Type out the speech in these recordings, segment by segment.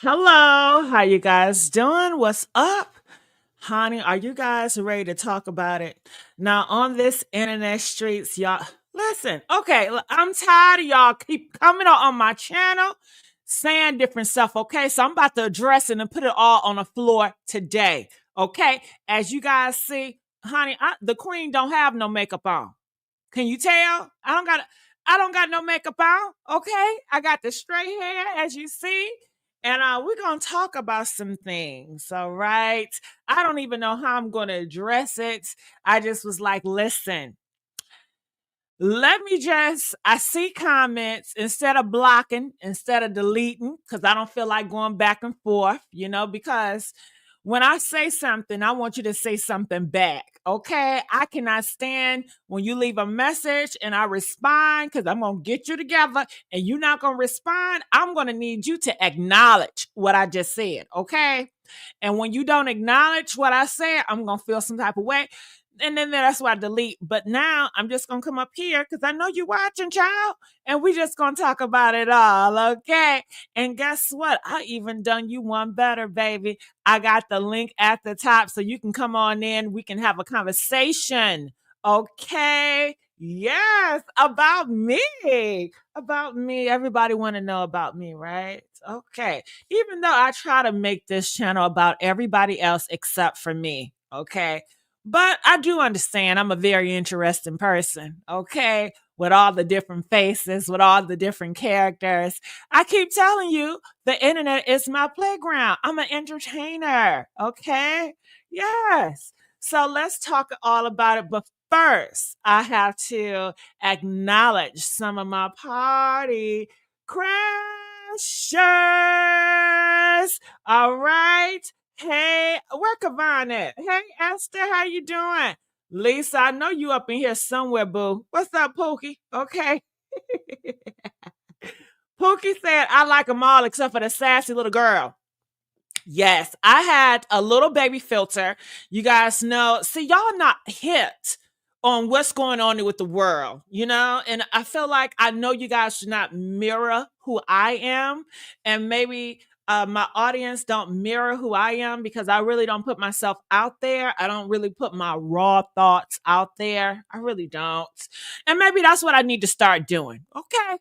Hello, how you guys doing? What's up? Honey, are you guys ready to talk about it? Now, on this internet streets, y'all, listen, okay, I'm tired of y'all keep coming on my channel saying different stuff, okay? So I'm about to address it and put it all on the floor today, okay? As you guys see, honey, the queen don't have no makeup on. Can you tell? I don't got no makeup on. Okay. I got the straight hair as you see. And we're gonna talk about some things. All right. I don't even know how I'm gonna address it. I just was like, listen, let me just I see comments instead of blocking, instead of deleting, because I don't feel like going back and forth, because when I say something, I want you to say something back. Okay. I cannot stand when you leave a message and I respond because I'm going to get you together and you're not going to respond. I'm going to need you to acknowledge what I just said. Okay. And when you don't acknowledge what I said, I'm going to feel some type of way. And then that's why I delete. But now I'm just gonna come up here because I know you're watching, child, and we just gonna talk about it all, okay? And guess what? I even done you one better, baby. I got the link at the top so you can come on in. We can have a conversation, okay? Yes, about me. About me. Everybody want to know about me, right? Okay. Even though I try to make this channel about everybody else except for me, okay? But I do understand I'm a very interesting person, okay? With all the different faces, with all the different characters. I keep telling you, the internet is my playground. I'm an entertainer, okay? Yes. So let's talk all about it. But first, I have to acknowledge some of my party crashers. All right. Hey, where Kavan at? Hey, Esther, how you doing? Lisa, I know you up in here somewhere, boo. What's up, Pookie? Okay. Pookie said, I like them all except for the sassy little girl. Yes, I had a little baby filter. You guys know, see, y'all not hit on what's going on with the world, And I feel like I know you guys should not mirror who I am. And maybe my audience don't mirror who I am because I really don't put myself out there. I don't really put my raw thoughts out there. I really don't. And maybe that's what I need to start doing. Okay.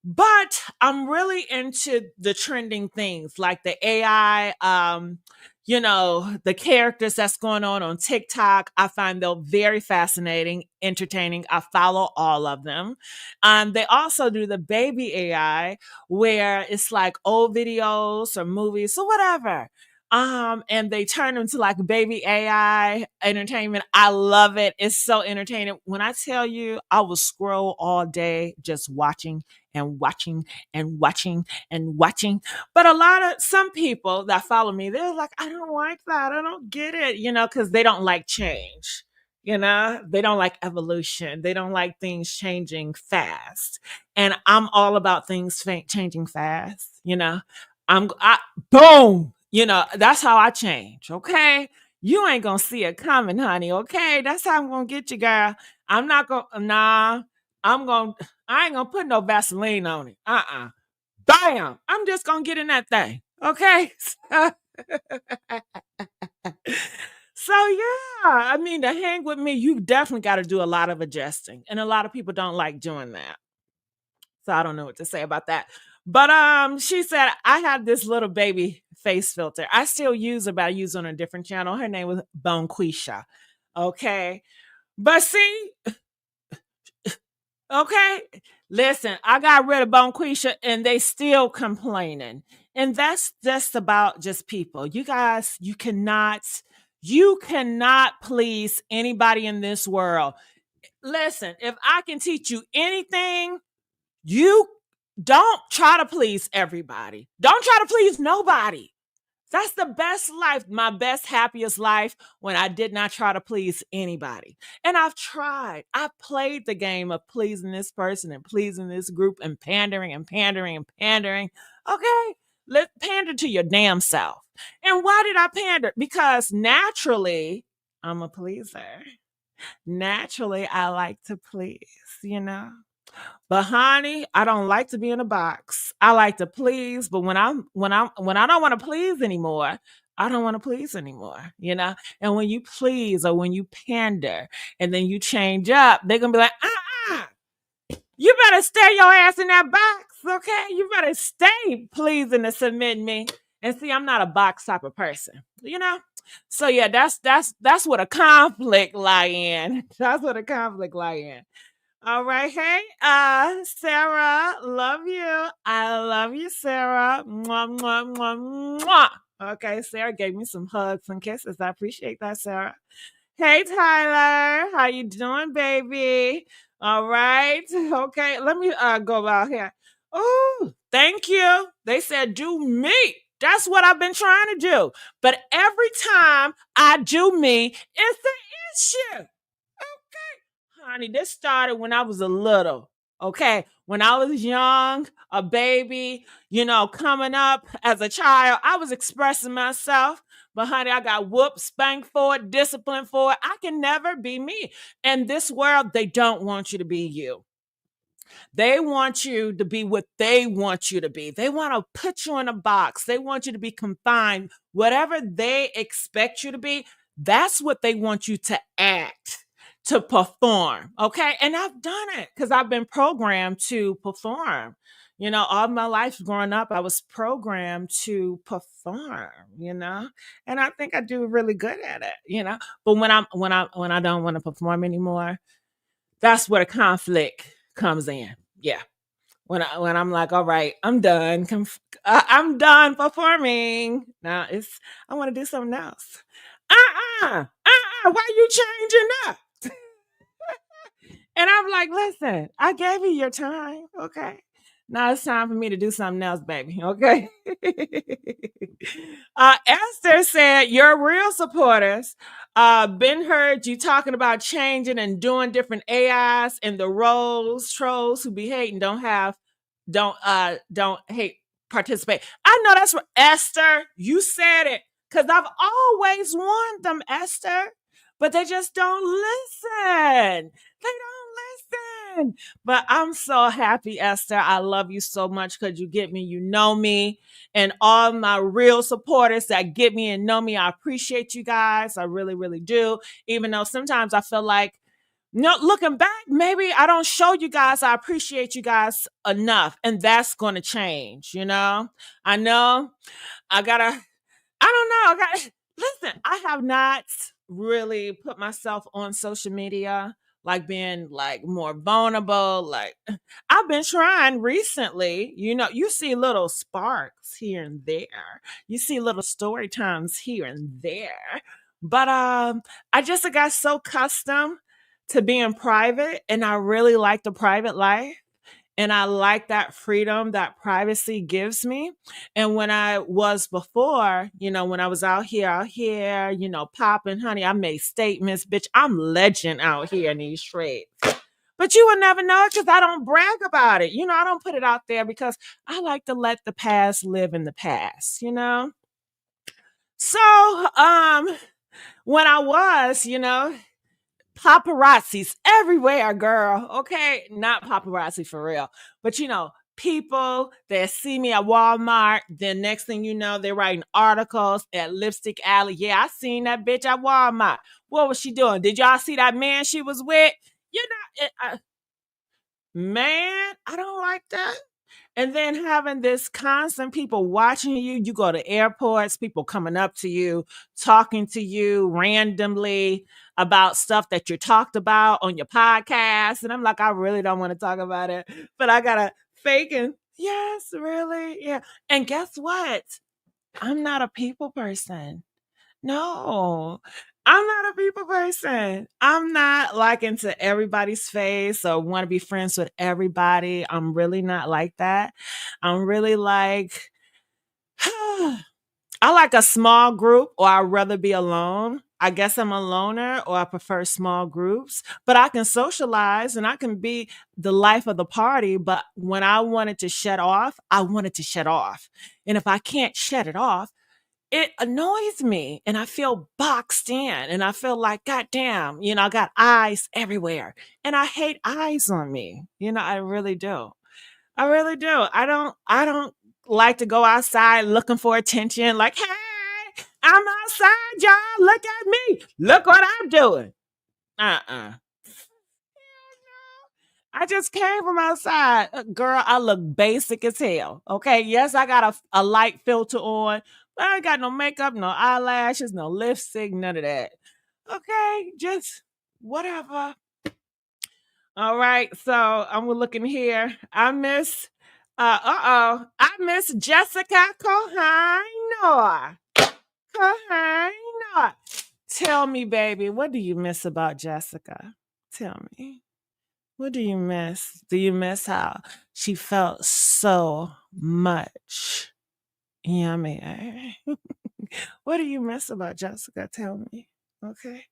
But I'm really into the trending things like the AI, the characters that's going on TikTok. I find them very fascinating, entertaining. I follow all of them. They also do the baby AI where it's like old videos or movies or whatever. And they turn them to like baby AI entertainment. I love it. It's so entertaining. When I tell you, I will scroll all day just watching and watching and watching and watching. But some people that follow me, they're like, I don't like that. I don't get it, because they don't like change. They don't like evolution. They don't like things changing fast. And I'm all about things changing fast. Boom. That's how I change. Okay. You ain't gonna see it coming, honey. Okay. That's how I'm gonna get you, girl. I'm not gonna, nah. I'm gonna I ain't gonna put no Vaseline on it. Bam! I'm just gonna get in that thing. Okay. So yeah, I mean to hang with me, you definitely got to do a lot of adjusting. And a lot of people don't like doing that. So I don't know what to say about that. But she said I had this little baby face filter. I still use it, but I use it on a different channel. Her name was Bonquisha. Okay. But see, okay. Listen, I got rid of Bonquisha and they still complaining. And that's just about just people. You guys, you cannot please anybody in this world. Listen, if I can teach you anything, you don't try to please everybody. Don't try to please nobody. That's the best life, my best, happiest life when I did not try to please anybody. And I've tried. I've played the game of pleasing this person and pleasing this group and pandering and pandering and pandering. Okay, let's pander to your damn self. And why did I pander? Because naturally, I'm a pleaser. Naturally, I like to please, But honey, I don't like to be in a box. I like to please, but when I don't want to please anymore, I don't want to please anymore, you know? And when you please or when you pander and then you change up, they're gonna be like, you better stay your ass in that box, okay? You better stay pleasing to submit me. And see, I'm not a box type of person, you know? So yeah, that's what a conflict lie in. That's what a conflict lie in. All right. Hey, Sarah, love you. I love you, Sarah. Mwah, mwah, mwah, mwah. Okay, Sarah gave me some hugs and kisses. I appreciate that, Sarah. Hey, Tyler, how you doing, baby? All right. Okay, let me go out here. Oh, thank you. They said do me. That's what I've been trying to do. But every time I do me, it's the issue. Honey, this started when I was a little. Okay. When I was young, a baby, coming up as a child, I was expressing myself. But honey, I got whooped, spanked for it, disciplined for it. I can never be me. In this world, they don't want you to be you. They want you to be what they want you to be. They want to put you in a box. They want you to be confined. Whatever they expect you to be, that's what they want you to act, to perform. Okay. And I've done it because I've been programmed to perform. All my life growing up, I was programmed to perform, and I think I do really good at it. But when I don't want to perform anymore, that's where the conflict comes in. Yeah. When I'm like, all right, I'm done. I'm done performing. Now I want to do something else. Why you changing up? And I'm like, listen, I gave you your time. Okay. Now it's time for me to do something else, baby. Okay. Esther said, your real supporters, been heard you talking about changing and doing different AIs and the roles, trolls who be hating don't hate participate. I know that's what Esther, you said it. Cause I've always warned them, Esther, but they just don't listen. They don't listen. But I'm so happy, Esther. I love you so much because you get me, you know me, and all my real supporters that get me and know me. I appreciate you guys. I really, really do. Even though sometimes I feel like, looking back, maybe I don't show you guys I appreciate you guys enough, and that's going to change. I know I gotta. I don't know. Listen, I have not really put myself on social media, like being like more vulnerable. Like I've been trying recently. You see little sparks here and there. You see little story times here and there. But I just got so accustomed to being private, and I really like the private life. And I like that freedom that privacy gives me. And when I was before, when I was out here, popping, honey, I made statements, bitch. I'm legend out here in these streets. But you will never know it because I don't brag about it. I don't put it out there because I like to let the past live in the past. So, when I was, paparazzis everywhere, girl. Okay, not paparazzi for real, but people that see me at Walmart. Then next thing you know, they're writing articles at Lipstick Alley. Yeah, I seen that bitch at Walmart. What was she doing? Did y'all see that man she was with? Man, I don't like that. And then having this constant people watching you, you go to airports, people coming up to you, talking to you randomly about stuff that you talked about on your podcast. And I'm like, I really don't want to talk about it, but I got to fake and yes, really? Yeah. And guess what? I'm not a people person. No, I'm not a people person. I'm not like into everybody's face or want to be friends with everybody. I'm really not like that. I'm really like, I like a small group or I'd rather be alone. I guess I'm a loner or I prefer small groups, but I can socialize and I can be the life of the party. But when I wanted to shut off, I wanted to shut off. And if I can't shut it off, it annoys me and I feel boxed in and I feel like, God damn, I got eyes everywhere and I hate eyes on me. I really do. I really do. I don't like to go outside looking for attention like, "Hey, I'm outside, y'all. Look at me. Look what I'm doing." Uh-uh. I just came from outside. Girl, I look basic as hell. Okay. Yes, I got a light filter on, but I ain't got no makeup, no eyelashes, no lipstick, none of that. Okay. Just whatever. All right. So I'm looking here. I miss Jessica Kohinoor. Kohinoor. Tell me, baby, what do you miss about Jessica? Tell me. What do you miss? Do you miss how she felt so much yummy? What do you miss about Jessica? Tell me. Okay.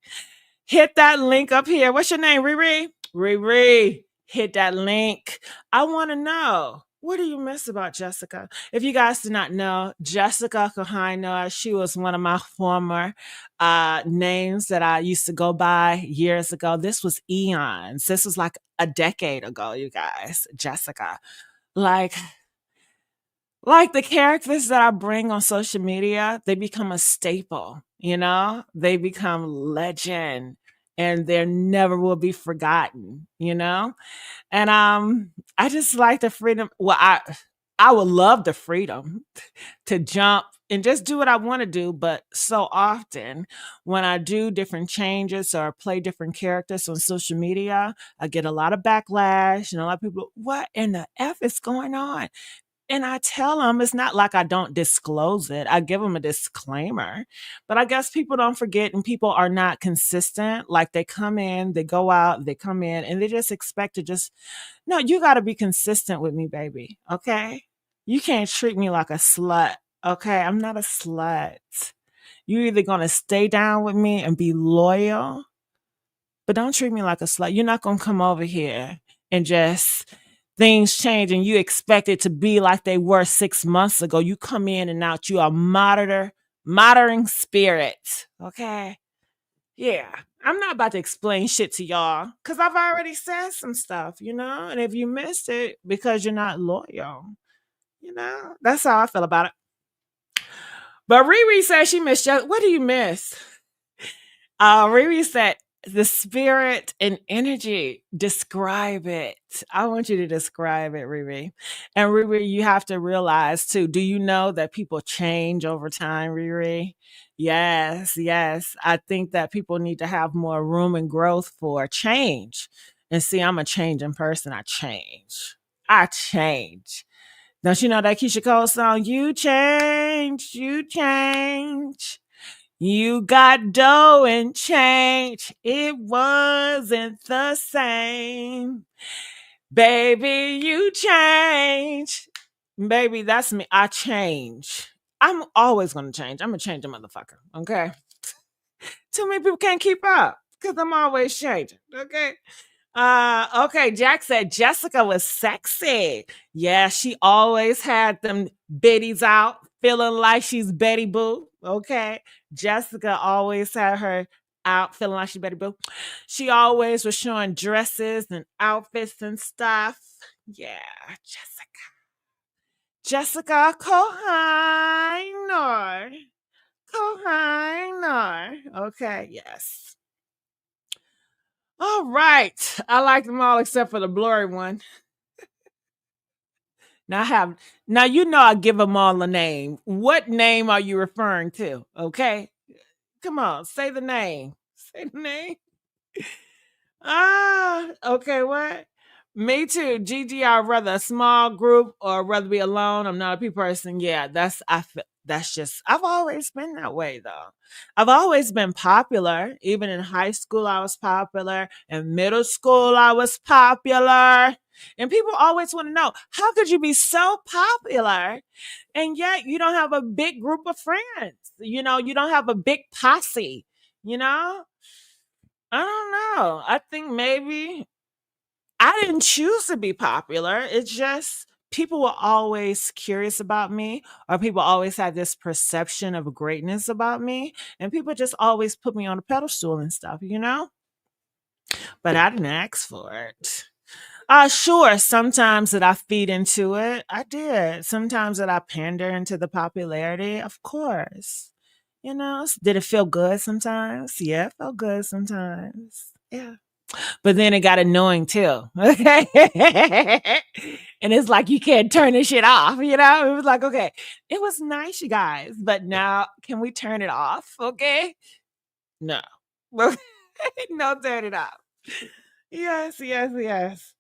Hit that link up here. What's your name, Riri? Riri. Hit that link. I want to know. What do you miss about Jessica? If you guys do not know, Jessica Kahina, she was one of my former names that I used to go by years ago. This was eons. This was like a decade ago, you guys. Jessica. Like, like the characters that I bring on social media, they become a staple, you know? They become legend and they never will be forgotten, you know? And I just like the freedom. Well, I would love the freedom to jump and just do what I want to do, but so often when I do different changes or play different characters on social media, I get a lot of backlash and a lot of people, what in the F is going on? And I tell them it's not like I don't disclose it. I give them a disclaimer. But I guess people don't forget and people are not consistent. Like they come in, they go out, they come in, and they just expect to just, no, you got to be consistent with me, baby. Okay. You can't treat me like a slut. Okay. I'm not a slut. You're either going to stay down with me and be loyal, but don't treat me like a slut. You're not going to come over here and just things change and you expect it to be like they were 6 months ago. You come in and out. You are modern spirit. Okay. Yeah. I'm not about to explain shit to y'all because I've already said some stuff, you know? And if you missed it because you're not loyal, you know, that's how I feel about it. But Riri said she missed you. What do you miss? Riri said the spirit and energy. Describe it. I want you to describe it, Riri. And Riri, you have to realize too. Do you know that people change over time, Riri? Yes, yes. I think that people need to have more room and growth for change. And see, I'm a changing person. I change. I change. Don't you know that Keisha Cole song? You change, you change. You got dough and change. It wasn't the same. Baby, you change. Baby, that's me. I change. I'm always going to change. I'm a change a motherfucker. Okay. Too many people can't keep up because I'm always changing. Okay. Okay, Jack said Jessica was sexy. Yeah, she always had them biddies out, feeling like she's Betty Boo. Okay. Jessica always had her out feeling like she's Betty Boo. She always was showing dresses and outfits and stuff. Yeah, Jessica. Jessica Kohinoor. Kohinoor. Okay, yes. All right. I like them all except for the blurry one. Now I have now you know I give them all a name. What name are you referring to? Okay. Come on, say the name. Say the name. Okay, what? Me too. Gigi, I'd rather a small group or rather be alone. I'm not a people person. Yeah, that's just I've always been that way though. I've always been popular. Even in high school, I was popular. In middle school, I was popular. And people always want to know, how could you be so popular and yet you don't have a big group of friends? You know, you don't have a big posse, you know? I don't know. I think maybe I didn't choose to be popular. It's just people were always curious about me, or people always had this perception of greatness about me, and people just always put me on a pedestal and stuff, you know? But I didn't ask for it. Sure. Sometimes that I feed into it. I did. Sometimes that I pander into the popularity. Of course. Did it feel good sometimes? Yeah, it felt good sometimes. Yeah. But then it got annoying too. Okay. And it's like you can't turn this shit off, It was like, okay, it was nice, you guys, but now can we turn it off? Okay. No. No, turn it off. Yes, yes, yes.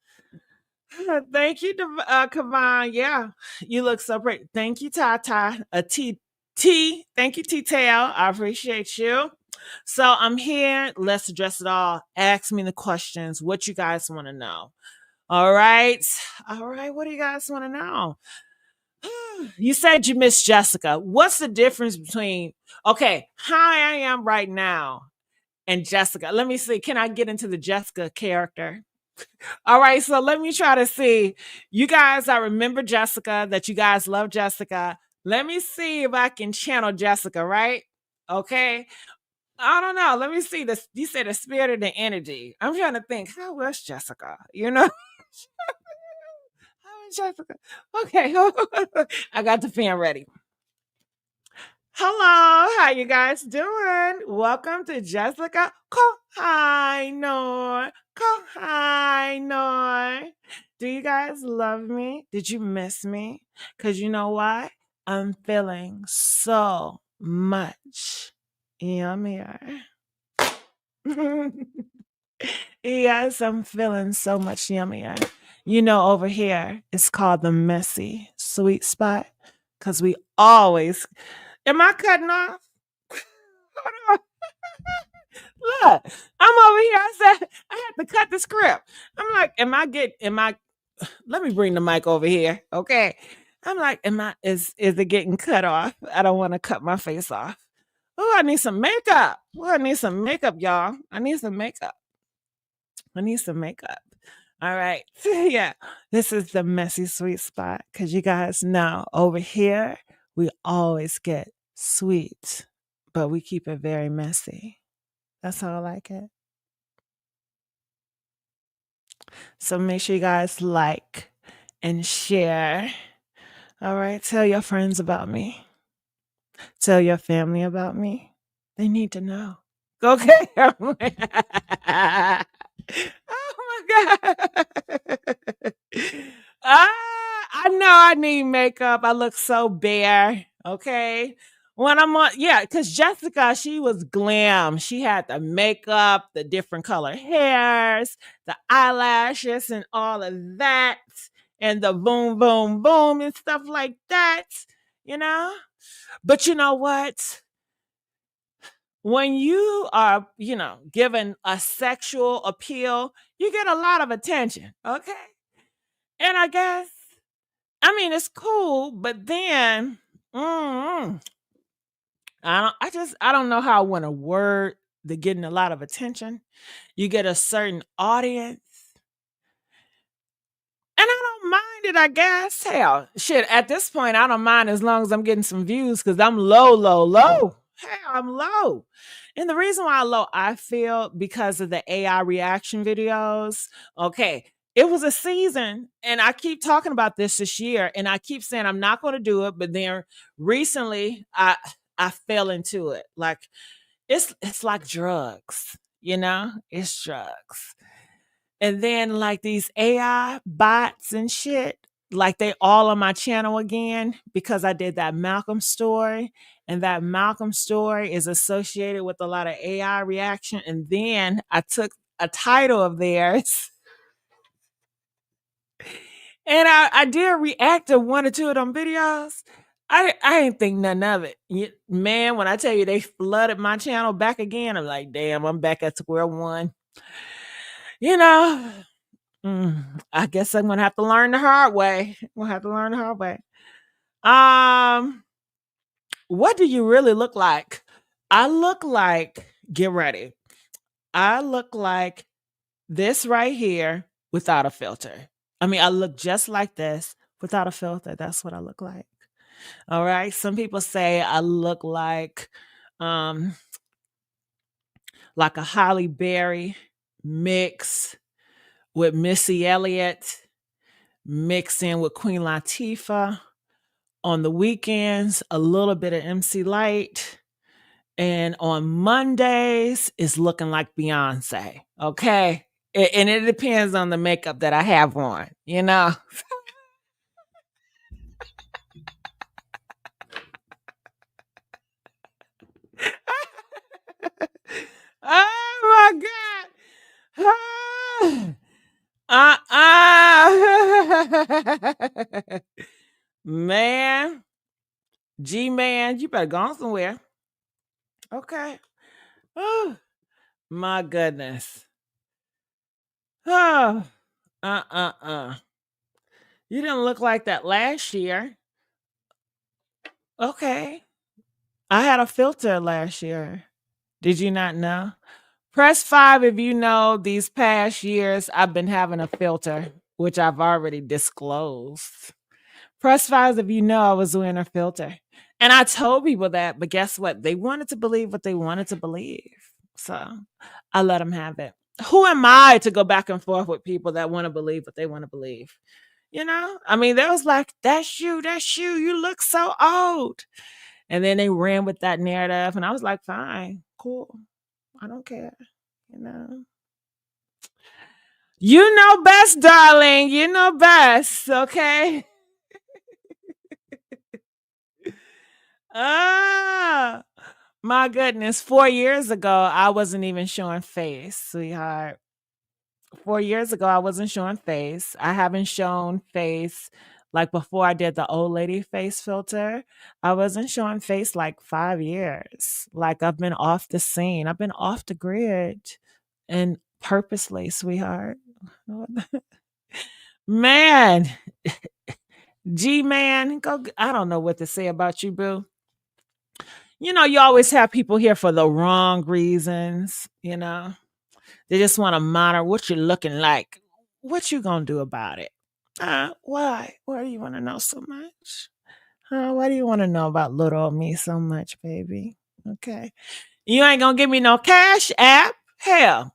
Thank you, Kavan. Yeah, you look so pretty. Thank you, Tata. T. Thank you, T Tail. I appreciate you. So I'm here. Let's address it all. Ask me the questions. What you guys want to know? All right. All right. What do you guys want to know? You said you miss Jessica. What's the difference between okay, how I am right now and Jessica? Let me see. Can I get into the Jessica character? All right, so let me try to see. You guys, I remember Jessica, that you guys love Jessica. Let me see if I can channel Jessica, right? Okay. I don't know. Let me see this. You said the spirit and the energy. I'm trying to think. How was Jessica? How was Jessica? Okay. I got the fan ready. Hello, how you guys doing? Welcome to Jessica Kohainoi. Kohainoi. Do you guys love me? Did you miss me? Because you know why? I'm feeling so much yummier. Yes, I'm feeling so much yummier. Over here, it's called the messy sweet spot because we always. Am I cutting off? Hold on. Look, I'm over here. I said I had to cut the script. I'm like, let me bring the mic over here. Okay. I'm like, is it getting cut off? I don't want to cut my face off. Oh, I need some makeup. Oh, I need some makeup, y'all. I need some makeup. I need some makeup. All right. Yeah. This is the messy sweet spot. Cause you guys know over here we always get sweet, but we keep it very messy. That's how I like it. So make sure you guys like and share. All right. Tell your friends about me. Tell your family about me. They need to know. Okay. Oh my God. I know I need makeup. I look so bare. Okay. When I'm on, yeah, because Jessica, she was glam. She had the makeup, the different color hairs, the eyelashes, and all of that, and the boom, boom, boom, and stuff like that, you know? But you know what? When you are, given a sexual appeal, you get a lot of attention. Okay. And I guess, I mean, it's cool, but then, mm, I don't know how I want to word the getting a lot of attention. You get a certain audience, and I don't mind it, I guess. Hell, shit, at this point, I don't mind as long as I'm getting some views because I'm low, low, low. Hell, I'm low. And the reason why I'm low, I feel because of the AI reaction videos. Okay. It was a season, and I keep talking about this year, and I keep saying I'm not going to do it. But then recently, I fell into it. Like it's like drugs, It's drugs. And then like these AI bots and shit, like they all on my channel again because I did that Malcolm story. And that Malcolm story is associated with a lot of AI reaction. And then I took a title of theirs and I did react to one or two of them videos. I ain't think nothing of it. Man, when I tell you they flooded my channel back again, I'm like, damn, I'm back at square one. You know, I guess I'm gonna have to learn the hard way. We'll have to learn the hard way. Um, what do you really look like? I look like, get ready. I look like this right here without a filter. I mean, I look just like this without a filter. That's what I look like. All right. Some people say I look um like a Holly Berry mix with Missy Elliott, mixed in with Queen Latifah. On the weekends, a little bit of MC Light. And on Mondays, it's looking like Beyonce. Okay. And it depends on the makeup that I have on, you know? Oh my God. Man, G Man, you better go on somewhere. Okay. Oh, my goodness. Oh, uh. You didn't look like that last year. Okay. I had a filter last year. Did you not know? Press 5 if you know these past years I've been having a filter, which I've already disclosed. Press 5 if you know I was wearing a filter. And I told people that, but guess what? They wanted to believe what they wanted to believe. So I let them have it. Who am I to go back and forth with people that want to believe what they want to believe? You know? I mean, they was like, that's you look so old. And then they ran with that narrative. And I was like, fine, cool. I don't care. You know? You know best, darling. You know best. Okay. Ah, my goodness. 4 years ago, I wasn't even showing face, sweetheart. 4 years ago, I wasn't showing face. I haven't shown face like before I did the old lady face filter. I wasn't showing face like 5 years. Like I've been off the scene. I've been off the grid and purposely, sweetheart. Man, G man, I don't know what to say about you, boo. You know, you always have people here for the wrong reasons, you know. They just want to monitor what you're looking like. What you gonna do about it? Why? Why do you want to know so much? Why do you want to know about little old me so much, baby? Okay. You ain't gonna give me no cash app? Hell.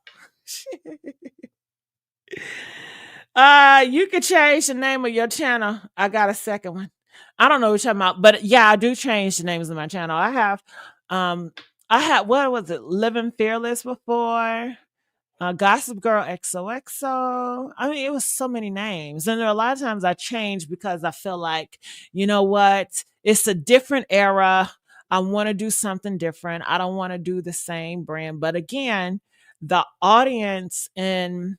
You could change the name of your channel. I got a second one. I don't know what you're talking about, but yeah, I do change the names of my channel. Um I had what was it, Living Fearless before, Gossip Girl XOXO. I mean, it was so many names. And there are a lot of times I change because I feel like, you know what? It's a different era. I want to do something different. I don't want to do the same brand. But again, the audience and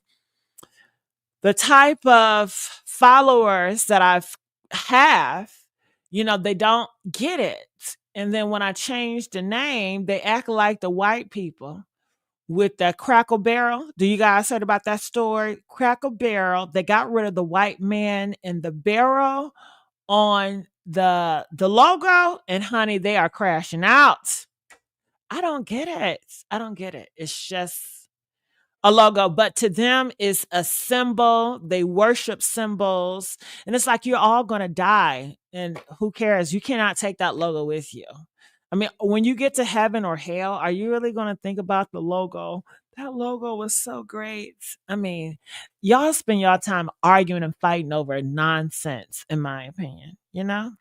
the type of followers that have, you know, they don't get it. And then when I change the name, they act like the white people with the Crackle Barrel. Do you guys heard about that story? Crackle Barrel, they got rid of the white man and the barrel on the logo, and honey, they are crashing out. I don't get it. I don't get it. It's just a logo, but to them it's a symbol. They worship symbols, and it's like you're all going to die, and who cares? You cannot take that logo with you. I mean, when you get to heaven or hell, are you really going to think about the logo? That logo was so great. I mean, y'all spend y'all time arguing and fighting over nonsense, in my opinion, you know?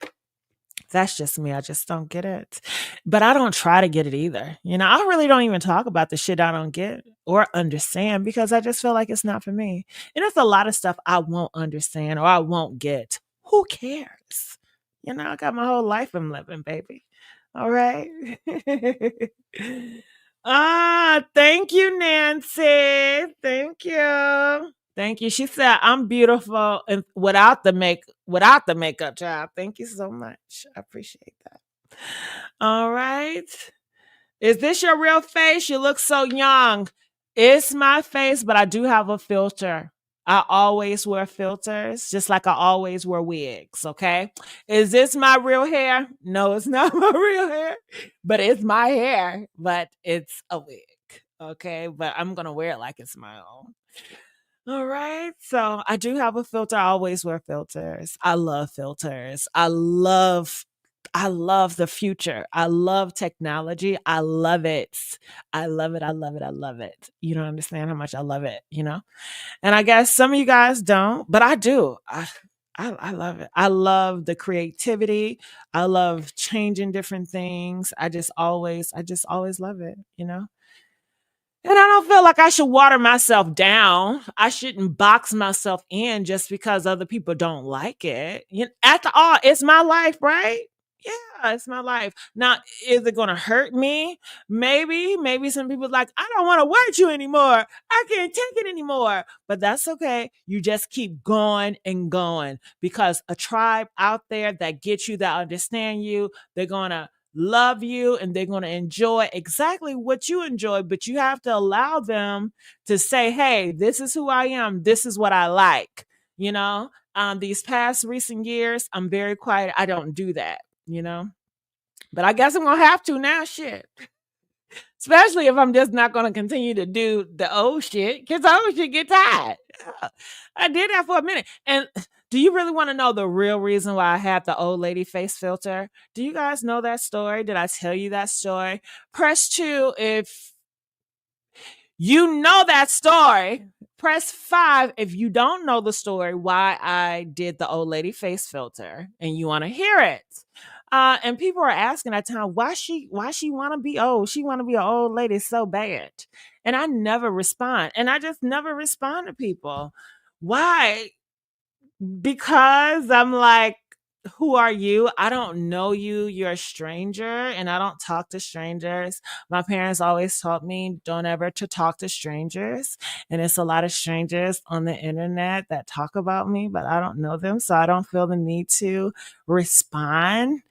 That's just me. I just don't get it. But I don't try to get it either. You know, I really don't even talk about the shit I don't get or understand because I just feel like it's not for me. And it's a lot of stuff I won't understand or I won't get. Who cares? You know, I got my whole life I'm living, baby. All right. Thank you, Nancy. Thank you. Thank you. She said I'm beautiful and without the makeup, child. Thank you so much. I appreciate that. All right. Is this your real face? You look so young. It's my face, but I do have a filter. I always wear filters, just like I always wear wigs. Okay. Is this my real hair? No, it's not my real hair, but it's my hair, but it's a wig. Okay. But I'm going to wear it like it's my own. All right. So I do have a filter. I always wear filters. I love filters. I love the future. I love technology. I love it. I love it. I love it. I love it. You don't understand how much I love it, you know? And I guess some of you guys don't, but I do. I love it. I love the creativity. I love changing different things. I just always love it, you know? And I don't feel like I should water myself down. I shouldn't box myself in just because other people don't like it. After all, it's my life, right? Yeah, it's my life. Now, is it going to hurt me? Maybe. Maybe some people like, I don't want to work you anymore. I can't take it anymore. But that's okay. You just keep going and going because a tribe out there that gets you, that understand you, they're going to love you and they're going to enjoy exactly what you enjoy, but you have to allow them to say, hey, this is who I am, this is what I like, you know. These past recent years I'm very quiet, I don't do that, you know, but I guess I'm gonna have to now, shit, especially if I'm just not gonna continue to do the old shit because the old shit get tired. Yeah, I did that for a minute. And do you really want to know the real reason why I had the old lady face filter? Do you guys know that story? Did I tell you that story? Press 2 if you know that story. Press 5 if you don't know the story why I did the old lady face filter and you want to hear it. And people are asking at time why she want to be old. She want to be an old lady so bad, and I never respond. And I just never respond to people. Why? Because I'm like, who are you? I don't know you. You're a stranger, and I don't talk to strangers. My parents always taught me don't ever to talk to strangers. And it's a lot of strangers on the internet that talk about me, but I don't know them. So I don't feel the need to respond,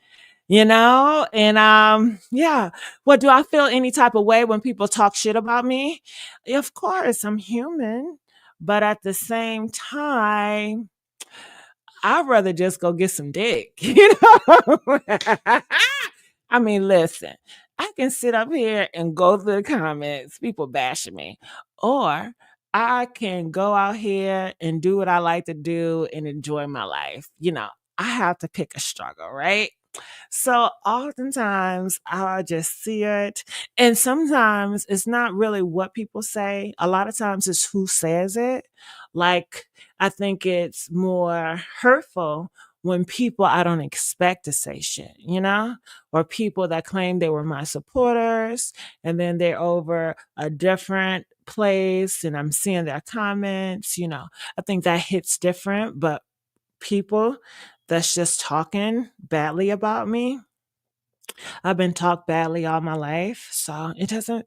you know? And yeah. What, do I feel any type of way when people talk shit about me? Of course, I'm human. But at the same time, I'd rather just go get some dick, you know? I mean, listen, I can sit up here and go through the comments, people bashing me, or I can go out here and do what I like to do and enjoy my life. You know, I have to pick a struggle, right? So oftentimes I'll just see it. And sometimes it's not really what people say. A lot of times it's who says it. Like, I think it's more hurtful when people I don't expect to say shit, you know? Or people that claim they were my supporters and then they're over a different place and I'm seeing their comments, you know. I think that hits different, but people that's just talking badly about me. I've been talked badly all my life, so it doesn't.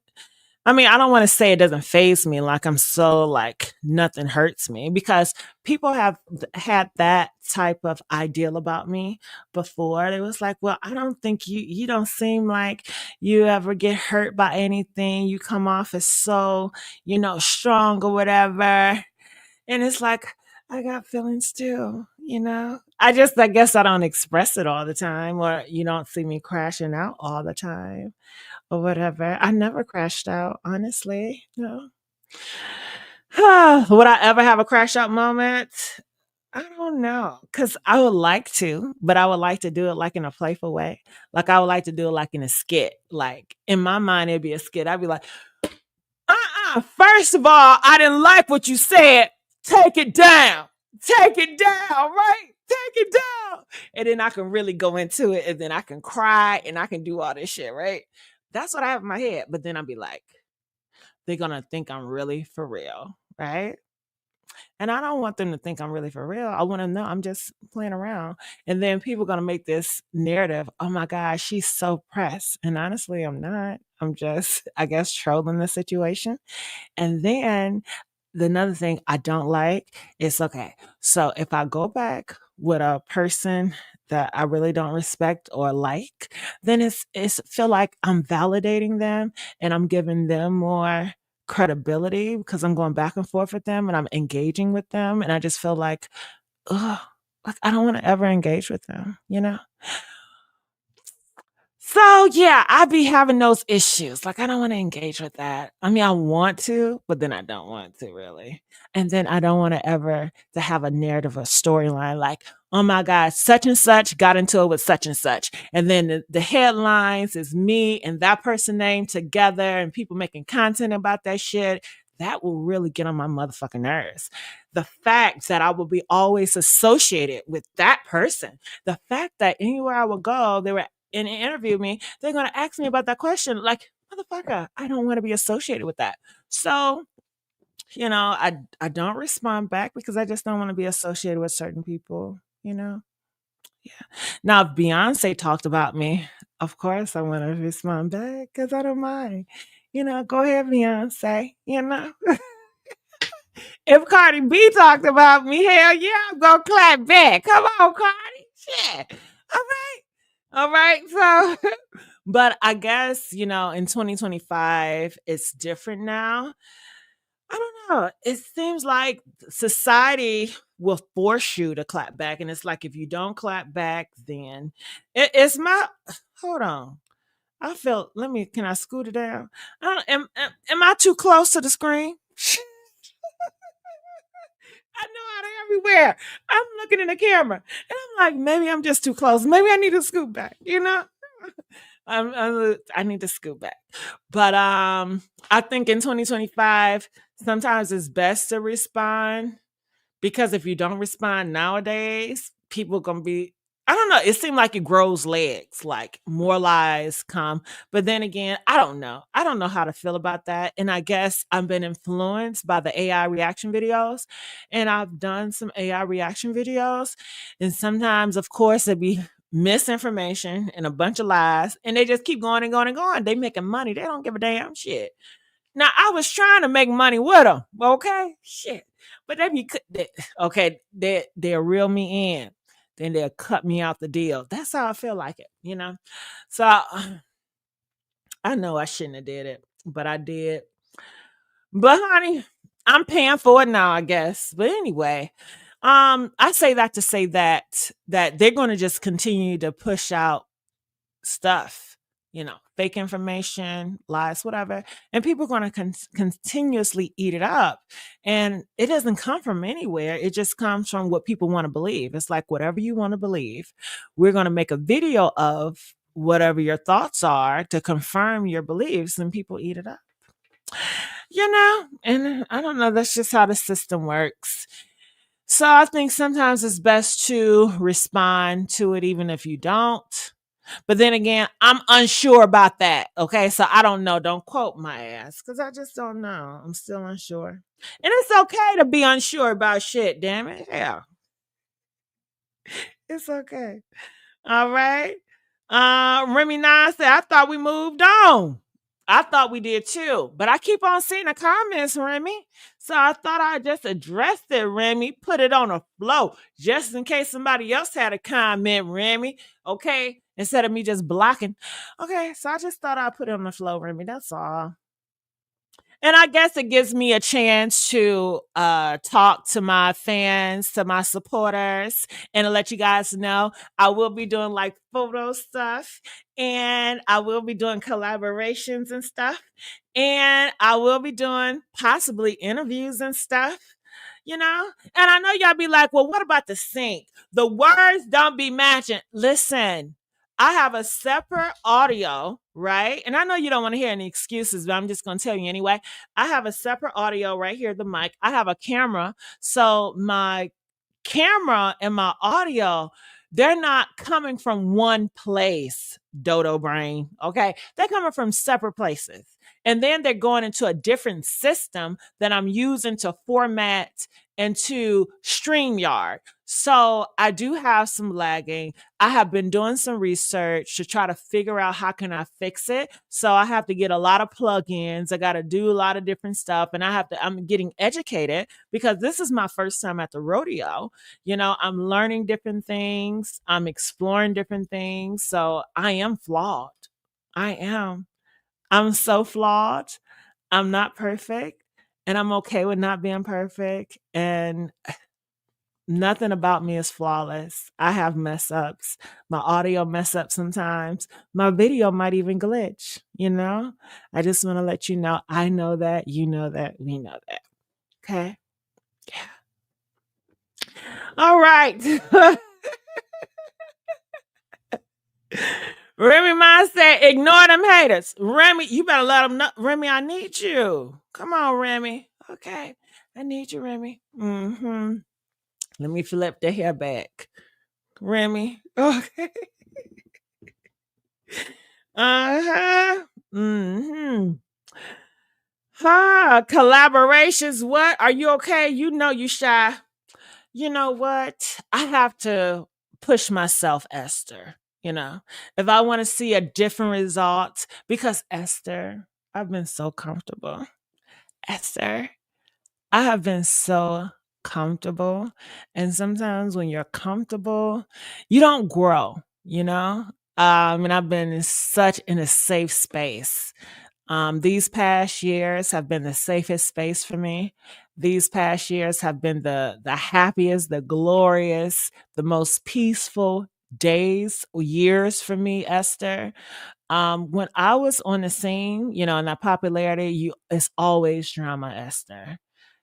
I mean, I don't want to say it doesn't phase me, like I'm so like nothing hurts me, because people have had that type of ideal about me before. It was like, well, I don't think you don't seem like you ever get hurt by anything. You come off as so, you know, strong or whatever. And it's like, I got feelings too, you know? I guess I don't express it all the time, or you don't see me crashing out all the time or whatever. I never crashed out, honestly. No. Would I ever have a crash out moment? I don't know. Cause I would like to, but I would like to do it like in a playful way. Like I would like to do it like in a skit. Like in my mind, it'd be a skit. I'd be like, first of all, I didn't like what you said. Take it down. Take it down, right? Take it down. And then I can really go into it and then I can cry and I can do all this shit, right? That's what I have in my head. But then I'll be like, they're going to think I'm really for real, right? And I don't want them to think I'm really for real. I want to know I'm just playing around. And then people are going to make this narrative, oh my gosh, she's so pressed. And honestly, I'm not. I'm just, I guess, trolling the situation. And then another thing I don't like is, okay, so if I go back with a person that I really don't respect or like, then it's feel like I'm validating them and I'm giving them more credibility because I'm going back and forth with them and I'm engaging with them. And I just feel like I don't want to ever engage with them, you know? So yeah, I be having those issues. Like I don't want to engage with that. I mean, I want to, but then I don't want to really. And then I don't want to ever to have a narrative or storyline like, oh my God, such and such got into it with such and such. And then the headlines is me and that person name together and people making content about that shit. That will really get on my motherfucking nerves. The fact that I will be always associated with that person, the fact that anywhere I would go, they were and interview me, they're going to ask me about that question. Like, motherfucker, I don't want to be associated with that. So, I don't respond back because I just don't want to be associated with certain people, you know? Yeah. Now, if Beyonce talked about me, of course I want to respond back because I don't mind. Go ahead, Beyonce. If Cardi B talked about me, hell yeah, I'm gonna clap back. Come on, Cardi. Shit. All right. All right. So, but I guess, in 2025, it's different now. I don't know. It seems like society will force you to clap back. And it's like, if you don't clap back, then it's my, hold on. I felt, can I scoot it down? I don't, am I too close to the screen? I know how they everywhere. I'm looking in the camera and I'm like, maybe I'm just too close. Maybe I need to scoot back, I need to scoot back. But I think in 2025, sometimes it's best to respond because if you don't respond nowadays, people gonna be I don't know, it seemed like it grows legs, like more lies come. But then again, I don't know. I don't know how to feel about that. And I guess I've been influenced by the AI reaction videos. And I've done some AI reaction videos. And sometimes, of course, it'd be misinformation and a bunch of lies. And they just keep going and going and going. They making money. They don't give a damn shit. Now I was trying to make money with them, okay? Shit, but okay, they'll reel me in, then they'll cut me out the deal. That's how I feel like it. So I know I shouldn't have did it, but I did. But honey, I'm paying for it now, I guess. But anyway, I say that to say that they're going to just continue to push out stuff, fake information, lies, whatever. And people are going to continuously eat it up. And it doesn't come from anywhere. It just comes from what people want to believe. It's like whatever you want to believe, we're going to make a video of whatever your thoughts are to confirm your beliefs, and people eat it up. And I don't know, that's just how the system works. So I think sometimes it's best to respond to it even if you don't. But then again, I'm unsure about that. Okay. So I don't know. Don't quote my ass because I just don't know. I'm still unsure. And it's okay to be unsure about shit, damn it. Yeah. It's okay. All right. Remy 9 said, I thought we moved on. I thought we did too. But I keep on seeing the comments, Remy. So I thought I'd just address it, Remy. Put it on a flow just in case somebody else had a comment, Remy. Okay. Instead of me just blocking. Okay. So I just thought I'd put it on the flow, Remy. That's all. And I guess it gives me a chance to talk to my fans, to my supporters, and to let you guys know I will be doing like photo stuff and I will be doing collaborations and stuff. And I will be doing possibly interviews and stuff. And I know y'all be like, well, what about the sync? The words don't be matching. Listen, I have a separate audio, right? And I know you don't want to hear any excuses, but I'm just going to tell you anyway. I have a separate audio right here, the mic. I have a camera. So my camera and my audio, they're not coming from one place, Dodo Brain. Okay. They're coming from separate places. And then they're going into a different system that I'm using to format into StreamYard. So I do have some lagging. I have been doing some research to try to figure out how can I fix it. So I have to get a lot of plugins. I got to do a lot of different stuff, and I'm getting educated because this is my first time at the rodeo. I'm learning different things. I'm exploring different things. So I am flawed. I am. I'm so flawed. I'm not perfect, and I'm okay with not being perfect. And Nothing about me is flawless. I have mess ups. My audio mess up sometimes. My video might even glitch, you know? I just want to let you know I know that, you know that, we know that. Okay? Yeah. All right. Remy Ma said, ignore them haters. Remy, you better let them know. Remy, I need you. Come on, Remy. Okay. I need you, Remy. Mm-hmm. Let me flip the hair back. Remy. Okay. Uh-huh. Mm-hmm. Collaborations. What? Are you okay? You know you shy. You know what? I have to push myself, Esther. You know, if I want to see a different result, because Esther, I've been so comfortable. Esther, I have been so comfortable. And sometimes when you're comfortable, you don't grow, you know? And I've been in a safe space. These past years have been the safest space for me. These past years have been the happiest, the glorious, the most peaceful days, years for me, Esther. When I was on the scene, you know, in that popularity, it's always drama, Esther.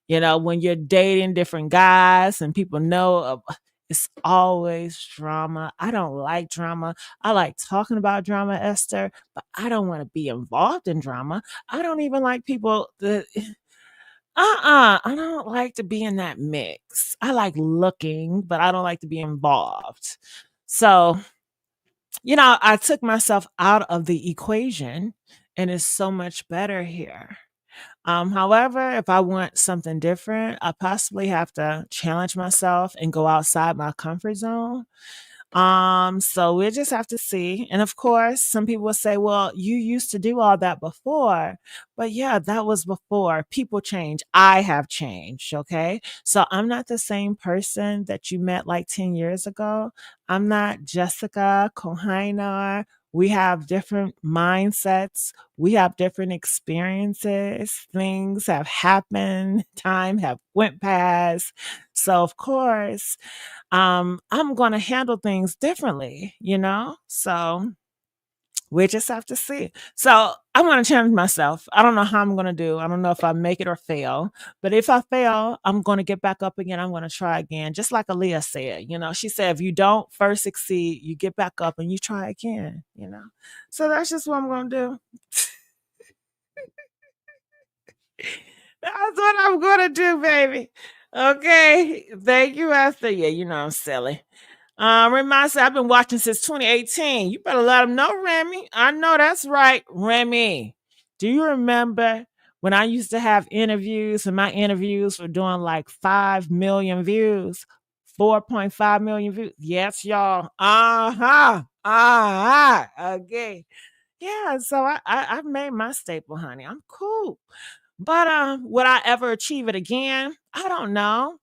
You know, when you're dating different guys and people know it's always drama. I don't like drama. I like talking about drama, Esther, but I don't want to be involved in drama. I don't even like people that I don't like to be in that mix. I like looking, but I don't like to be involved. So, you know, I took myself out of the equation and it's so much better here. However, if I want something different, I possibly have to challenge myself and go outside my comfort zone. So we'll just have to see. And of course, some people will say, well, you used to do all that before. But yeah, that was before. People change. I have changed. Okay. So I'm not the same person that you met like 10 years ago. I'm not Jessica Kohainar. We have different mindsets. We have different experiences. Things have happened. Time have went past. So of course, I'm going to handle things differently, you know? So we just have to see. So I want to challenge myself. I don't know how I'm going to do. I don't know if I make it or fail. But if I fail, I'm going to get back up again. I'm going to try again. Just like Aaliyah said, you know, she said, if you don't first succeed, you get back up and you try again, you know? So that's just what I'm going to do. That's what I'm going to do, baby. Okay. Thank you, Esther. Yeah, you know I'm silly. Remy said, I've been watching since 2018. You better let them know, Remy. I know that's right, Remy. Do you remember when I used to have interviews and my interviews were doing like 5 million views? 4.5 million views. Yes, y'all. Uh-huh. Uh-huh. Okay. Yeah, so I've made my staple, honey. I'm cool. But would I ever achieve it again? I don't know.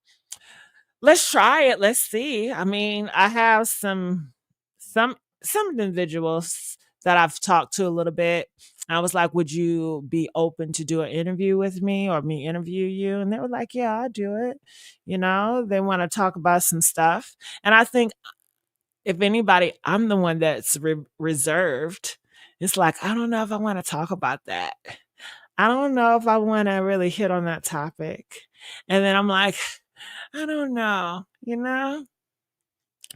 Let's try it. Let's see. I mean, I have some individuals that I've talked to a little bit. I was like, "Would you be open to do an interview with me or me interview you?" And they were like, "Yeah, I'll do it." You know, they want to talk about some stuff. And I think if anybody, I'm the one that's reserved. It's like, I don't know if I want to talk about that. I don't know if I want to really hit on that topic. And then I'm like, I don't know, you know?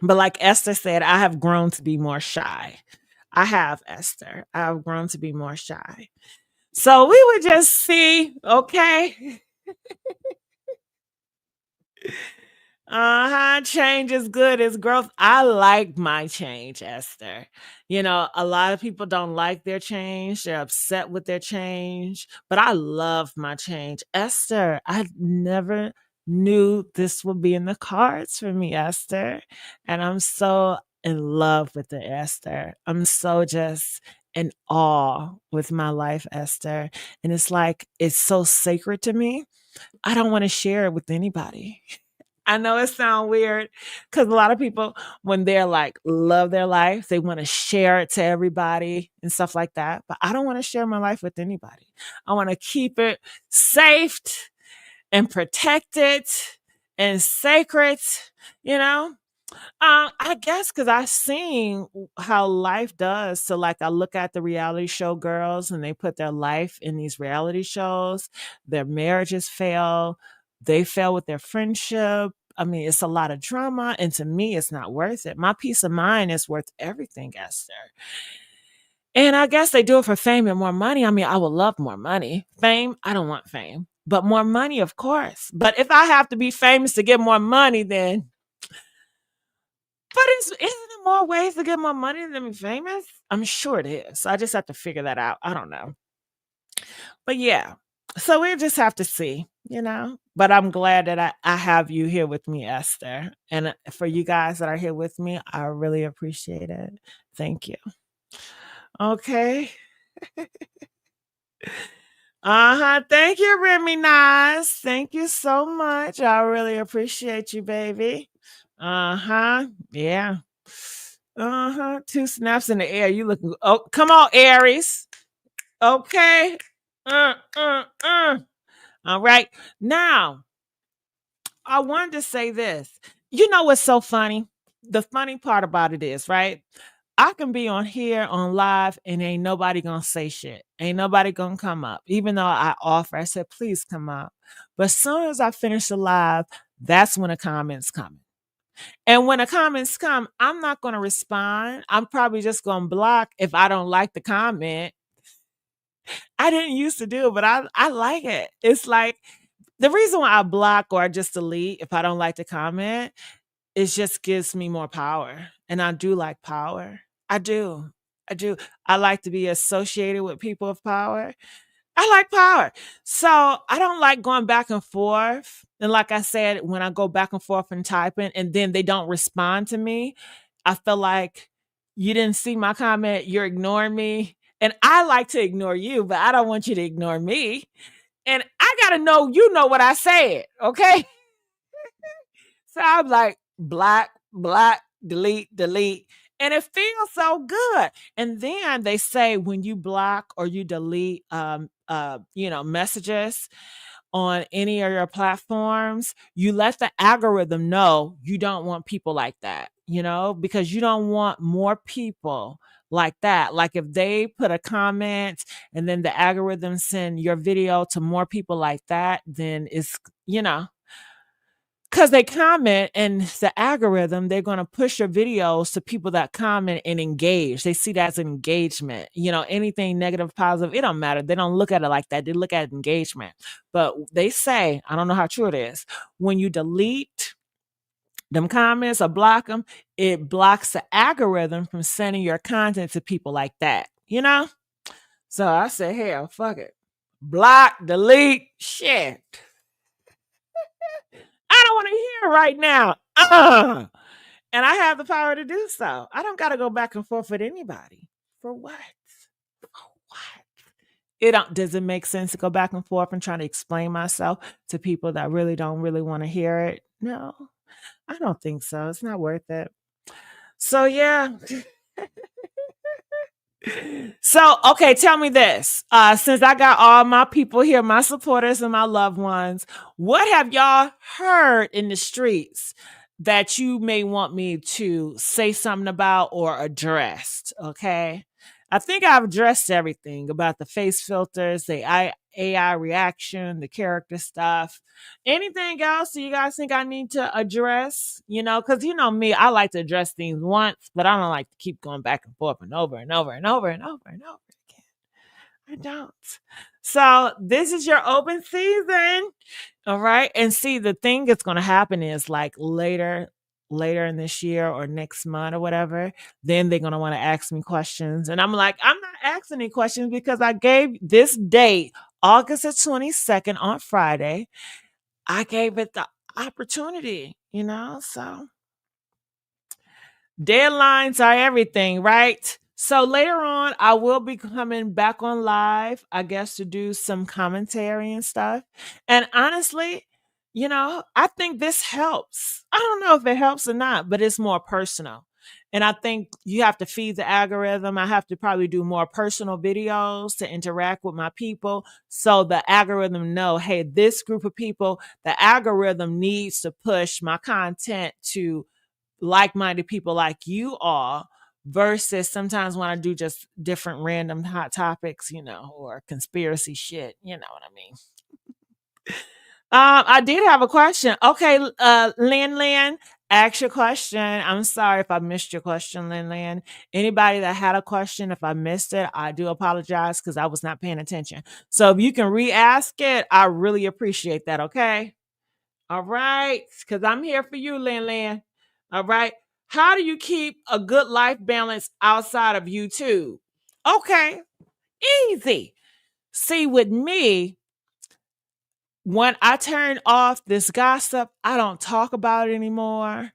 But like Esther said, I have grown to be more shy. I have, Esther. I have grown to be more shy. So we would just see, okay? Uh-huh. Change is good. It's growth. I like my change, Esther. You know, a lot of people don't like their change. They're upset with their change. But I love my change. Esther, I never knew this would be in the cards for me, Esther. And I'm so in love with it, Esther. I'm so just in awe with my life, Esther. And it's like it's so sacred to me. I don't want to share it with anybody. I know it sounds weird because a lot of people, when they're like love their life, they want to share it to everybody and stuff like that. But I don't want to share my life with anybody. I want to keep it safe and protected and sacred, you know. I guess because I've seen how life does. So, like, I look at the reality show girls and they put their life in these reality shows. Their marriages fail. They fail with their friendship. I mean, it's a lot of drama. And to me, it's not worth it. My peace of mind is worth everything, Esther. And I guess they do it for fame and more money. I mean, I would love more money. Fame, I don't want fame. But more money, of course. But if I have to be famous to get more money, then but isn't there more ways to get more money than be famous? I'm sure it is. I just have to figure that out. I don't know. But yeah. So we'll just have to see, you know. But I'm glad that I have you here with me, Esther. And for you guys that are here with me, I really appreciate it. Thank you. Okay. Uh-huh. Thank you, Remy Nice. Thank you so much. I really appreciate you, baby. Uh-huh. Yeah. Uh-huh. 2 snaps in the air. You looking oh, come on, Aries. Okay. Uh, uh, uh. All right. Now, I wanted to say this. You know what's so funny? The funny part about it is, right? I can be on here on live and ain't nobody gonna say shit. Ain't nobody gonna come up. Even though I offer, I said, please come up. But as soon as I finish the live, that's when the comments come. And when the comments come, I'm not gonna respond. I'm probably just gonna block if I don't like the comment. I didn't used to do it, but I like it. It's like the reason why I block or I just delete if I don't like the comment, it just gives me more power. And I do like power. I do. I do. I like to be associated with people of power. I like power. So I don't like going back and forth. And like I said, when I go back and forth and typing and then they don't respond to me, I feel like you didn't see my comment, you're ignoring me. And I like to ignore you, but I don't want you to ignore me. And I got to know you know what I said. Okay. So I'm like, black, black, delete, delete. And it feels so good. And then they say when you block or you delete messages on any of your platforms, you let the algorithm know you don't want people like that, because you don't want more people like that. Like if they put a comment and then the algorithm send your video to more people like that, then it's, because they comment and the algorithm, they're going to push your videos to people that comment and engage. They see that as an engagement. Anything negative, positive, it don't matter. They don't look at it like that. They look at engagement. But they say, I don't know how true it is, when you delete them comments or block them, it blocks the algorithm from sending your content to people like that, So I said, hell, fuck it. Block, delete, shit. I don't want to hear right now. And I have the power to do so. I don't got to go back and forth with anybody. For what? For what? Does it make sense to go back and forth and try to explain myself to people that really don't really want to hear it? No, I don't think so. It's not worth it. So yeah. So, okay, tell me this. Since I got all my people here, my supporters and my loved ones, what have y'all heard in the streets that you may want me to say something about or addressed? Okay. I think I've addressed everything about the face filters, the AI reaction, the character stuff. Anything else that you guys think I need to address? Because me, I like to address things once, but I don't like to keep going back and forth and over and over and over and over and over again. I don't. So this is your open season. All right. And see, the thing that's going to happen is like later in this year or next month or whatever, then they're going to want to ask me questions. And I'm like, I'm not asking any questions because I gave this date, August the 22nd on Friday. I gave it the opportunity, so deadlines are everything, right? So later on, I will be coming back on live, I guess, to do some commentary and stuff. And honestly, I think this helps. I don't know if it helps or not, but it's more personal. And I think you have to feed the algorithm. I have to probably do more personal videos to interact with my people so the algorithm know, hey, this group of people, the algorithm needs to push my content to like-minded people like you are, versus sometimes when I do just different random hot topics, or conspiracy shit, you know what I mean? I did have a question. Okay, Lin, ask your question. I'm sorry if I missed your question, Lin. Anybody that had a question, if I missed it, I do apologize because I was not paying attention. So if you can re-ask it, I really appreciate that. Okay. All right, because I'm here for you, Lin. All right. How do you keep a good life balance outside of YouTube? Okay, easy. See, with me, when I turn off this gossip, I don't talk about it anymore.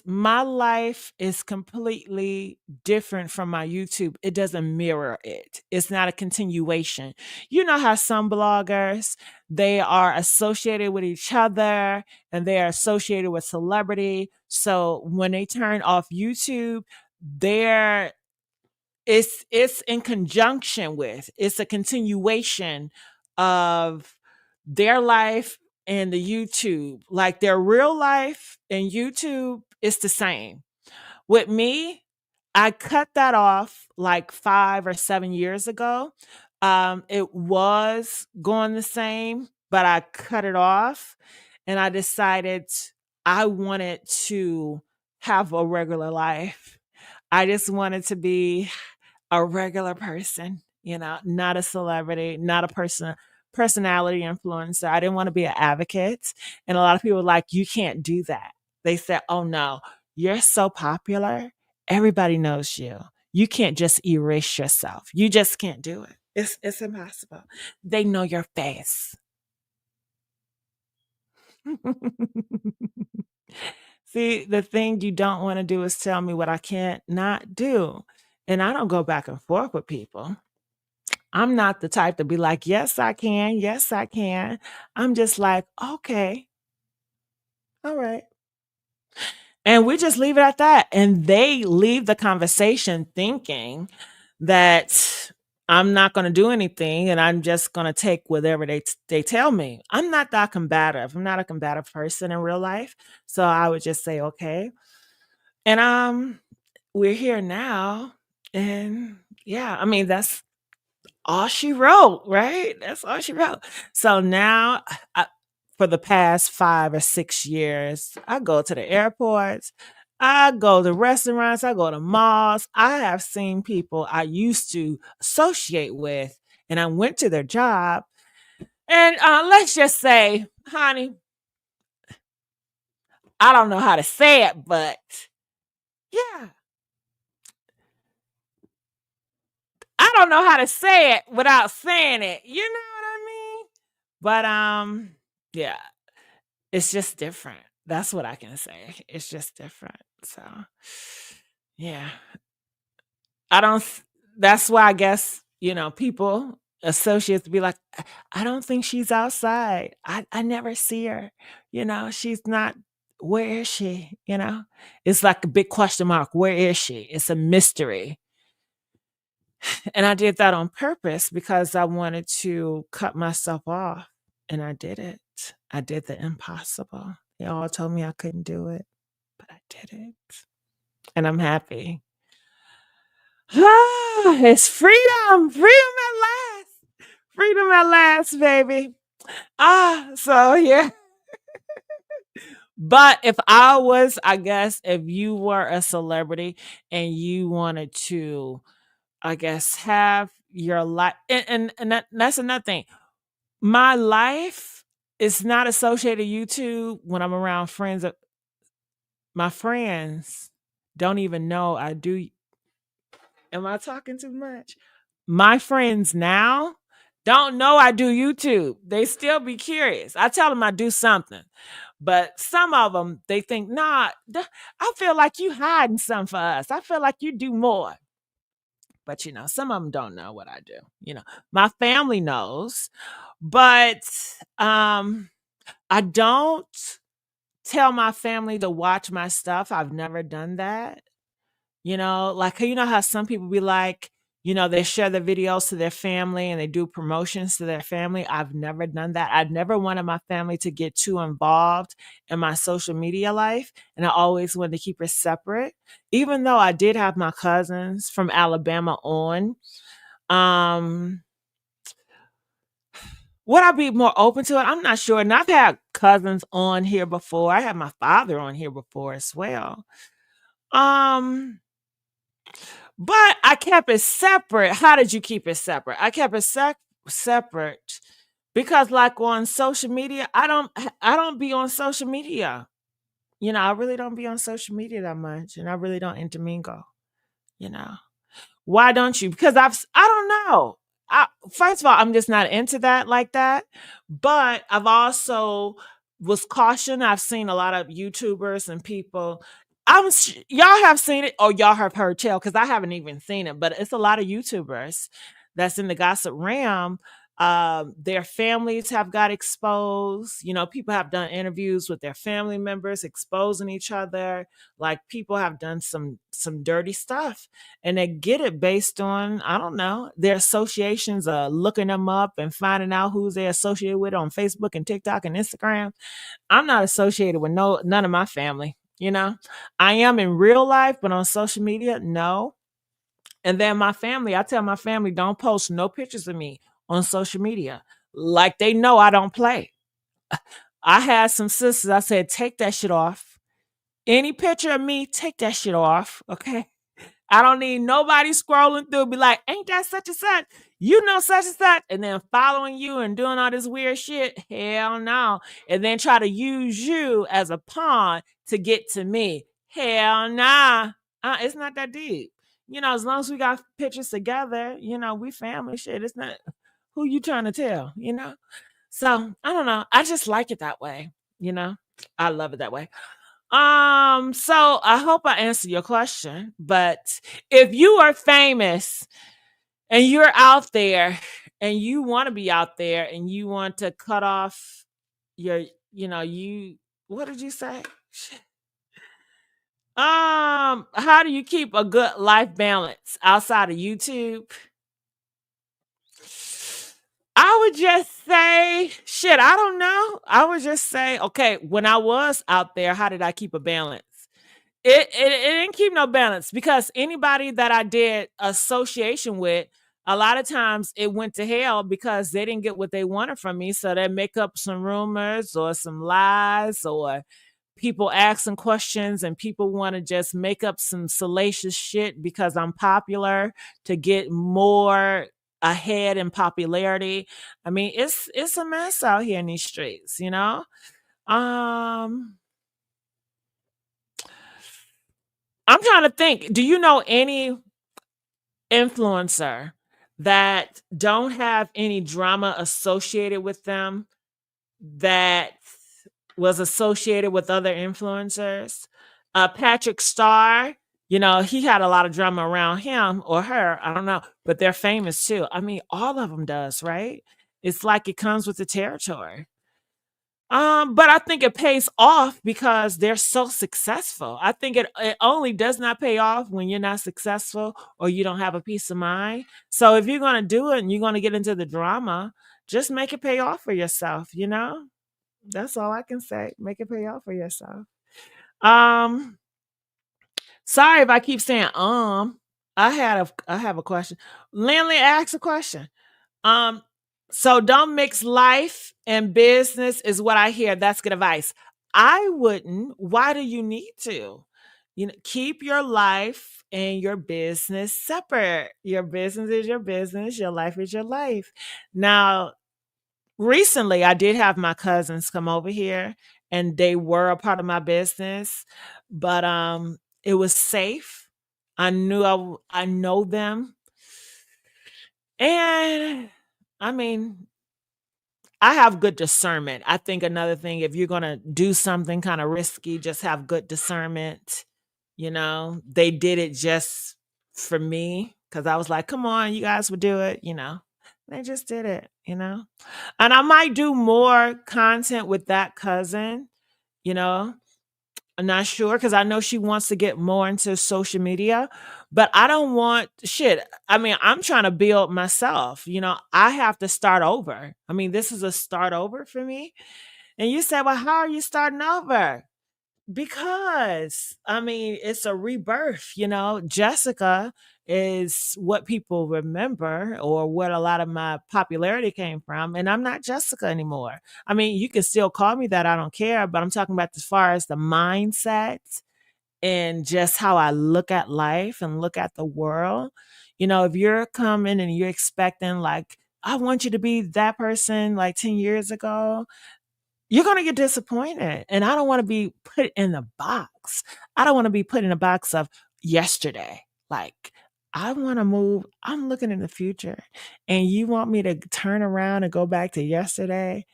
My life is completely different from my YouTube. It doesn't mirror it. It's not a continuation. You know how some bloggers, they are associated with each other and they are associated with celebrity. So when they turn off YouTube, they're it's in conjunction with, it's a continuation of their life and the YouTube. Like their real life and YouTube is the same. With me, I cut that off like 5 or 7 years ago. It was going the same, but I cut it off and I decided I wanted to have a regular life. I just wanted to be a regular person, not a celebrity, not a personality influencer. I didn't want to be an advocate. And a lot of people were like, you can't do that. They said, oh no, you're so popular. Everybody knows you. You can't just erase yourself. You just can't do it. It's impossible. They know your face. See, the thing you don't want to do is tell me what I can't not do. And I don't go back and forth with people. I'm not the type to be like, yes, I can. Yes, I can. I'm just like, okay, all right. And we just leave it at that. And they leave the conversation thinking that I'm not going to do anything and I'm just going to take whatever they tell me. I'm not that combative. I'm not a combative person in real life. So I would just say, okay. And we're here now. And yeah, I mean, that's all she wrote, right? That's all she wrote. So now, for the past 5 or 6 years, I go to the airports, I go to restaurants, I go to malls. I have seen people I used to associate with, and I went to their job. And let's just say, honey, I don't know how to say it, but yeah, I don't know how to say it without saying it. You know what I mean? But yeah, it's just different. That's what I can say. It's just different. So, yeah. I don't that's why I guess, people, associates be like, I don't think she's outside. I never see her. She's not where is she? It's like a big question mark. Where is she? It's a mystery. And I did that on purpose because I wanted to cut myself off. And I did it. I did the impossible. They all told me I couldn't do it, but I did it. And I'm happy. Ah, it's freedom. Freedom at last. Freedom at last, baby. So yeah. But if I guess, if you were a celebrity and you wanted to, I guess, have your life, and that's another thing. My life is not associated YouTube when I'm around friends. My friends don't even know I do. Am I talking too much? My friends now don't know I do YouTube. They still be curious. I tell them I do something, but some of them, they think, nah, I feel like you hiding something for us. I feel like you do more. But some of them don't know what I do. My family knows, but I don't tell my family to watch my stuff. I've never done that. Like, you know how some people be like, they share the videos to their family and they do promotions to their family. I've never done that. I never wanted my family to get too involved in my social media life. And I always wanted to keep it separate, even though I did have my cousins from Alabama on. Um, would I be more open to it? I'm not sure. And I've had cousins on here before. I had my father on here before as well. Um, But I kept it separate. How did you keep it separate? I kept it separate because, like, on social media, I don't be on social media. I really don't be on social media that much, and I really don't intermingle. You know. Why don't you? Because I don't know. First of all, I'm just not into that like that. But I've also was cautioned. I've seen a lot of YouTubers and people. Y'all have seen it or y'all have heard tell because I haven't even seen it. But it's a lot of YouTubers that's in the gossip realm. Their families have got exposed. People have done interviews with their family members exposing each other. Like, people have done some dirty stuff, and they get it based on, I don't know, their associations, looking them up and finding out who's they associated with on Facebook and TikTok and Instagram. I'm not associated with none of my family. I am in real life, but on social media, no. And then my family, I tell my family, don't post no pictures of me on social media. Like, they know I don't play. I had some sisters, I said, take that shit off. Any picture of me, take that shit off. Okay. I don't need nobody scrolling through, be like, ain't that such and such? You know such and such, and then following you and doing all this weird shit. Hell no. And then try to use you as a pawn to get to me. Hell nah. It's not that deep. As long as we got pictures together, we family shit. It's not who you trying to tell. So I don't know. I just like it that way, you know. I love it that way. So I hope I answered your question, but if you are famous and you're out there and you want to be out there and you want to cut off your, you, what did you say? How do you keep a good life balance outside of YouTube? I would just say, shit, I don't know. I would just say, okay, when I was out there, how did I keep a balance? It didn't keep no balance because anybody that I did association with, a lot of times it went to hell because they didn't get what they wanted from me. So they make up some rumors or some lies, or people asking questions, and people want to just make up some salacious shit because I'm popular to get more ahead in popularity. I mean, it's a mess out here in these streets. Um I'm trying to think. Do you know any influencer that don't have any drama associated with them that was associated with other influencers? Patrick Starr, he had a lot of drama around him or her. I don't know, but they're famous too. I mean, all of them does, right? It's like it comes with the territory. But I think it pays off because they're so successful. I think it only does not pay off when you're not successful or you don't have a peace of mind. So if you're gonna do it and you're gonna get into the drama, just make it pay off for yourself. That's all I can say. Make it pay off for yourself. Um, sorry if I keep saying I have a question. Landley asked a question. Um, so don't mix life and business is what I hear. That's good advice. I wouldn't. Why do you need to? Keep your life and your business separate. Your business is your business, your life is your life. Now, recently I did have my cousins come over here and they were a part of my business, but it was safe. I know them, and I mean, I have good discernment. I think another thing, if you're gonna do something kind of risky, just have good discernment. They did it just for me because I was like, come on, you guys would do it. They just did it. And I might do more content with that cousin, you know? I'm not sure because I know she wants to get more into social media, but I don't want shit. I mean, I'm trying to build myself. I have to start over. I mean, this is a start over for me. And you say, well, how are you starting over? Because I mean, it's a rebirth. Jessica is what people remember or what a lot of my popularity came from. And I'm not Jessica anymore. I mean, you can still call me that. I don't care. But I'm talking about as far as the mindset and just how I look at life and look at the world. If you're coming and you're expecting, like, I want you to be that person like 10 years ago, you're going to get disappointed. And I don't want to be put in the box. I don't want to be put in a box of yesterday. Like, I want to move. I'm looking in the future. And you want me to turn around and go back to yesterday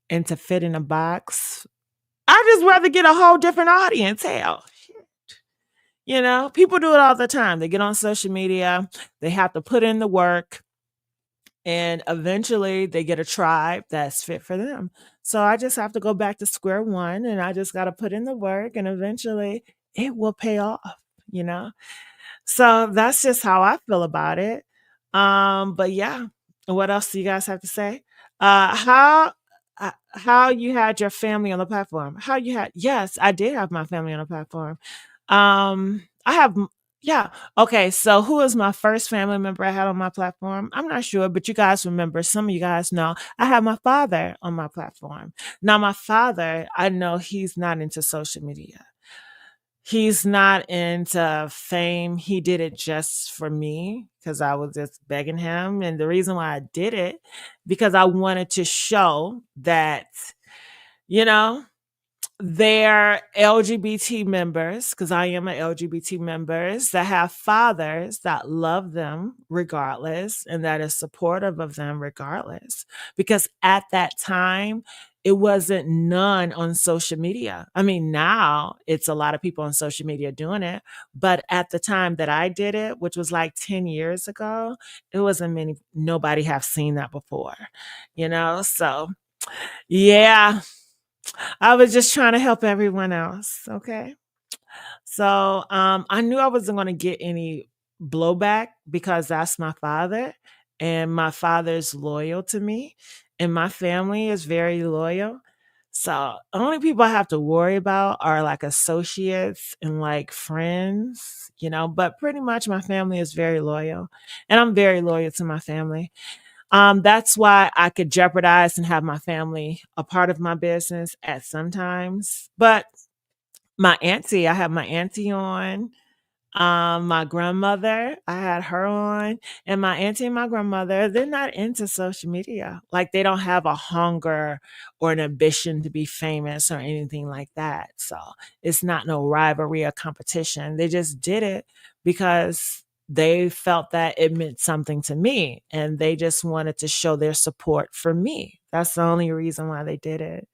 and to fit in a box? I just rather get a whole different audience. Hell, shit. People do it all the time. They get on social media, they have to put in the work, and eventually they get a tribe that's fit for them. So I just have to go back to square one and I just got to put in the work and eventually it will pay off, you know? So that's just how I feel about it. But yeah, what else do you guys have to say? How you had your family on the platform? How you had? Yes, I did have my family on the platform. I have. Yeah. Okay. So who is my first family member I had on my platform? I'm not sure, but you guys remember. Some of you guys know I had my father on my platform. Now, my father, I know he's not into social media. He's not into fame. He did it just for me because I was just begging him. And the reason why I did it, because I wanted to show that, you know, they're LGBT members, because I am an LGBT members that have fathers that love them regardless and that is supportive of them regardless. Because at that time, it wasn't none on social media. I mean, now it's a lot of people on social media doing it. But at the time that I did it, which was like 10 years ago, it wasn't many, nobody have seen that before, So yeah, I was just trying to help everyone else. Okay. So I knew I wasn't going to get any blowback because that's my father, and my father's loyal to me, and my family is very loyal. So only people I have to worry about are like associates and like friends, but pretty much my family is very loyal, and I'm very loyal to my family. That's why I could jeopardize and have my family a part of my business at sometimes. But I have my auntie on, my grandmother, I had her on, and my auntie and my grandmother, they're not into social media. Like they don't have a hunger or an ambition to be famous or anything like that. So it's not no rivalry or competition. They just did it because they felt that it meant something to me and they just wanted to show their support for me. That's the only reason why they did it.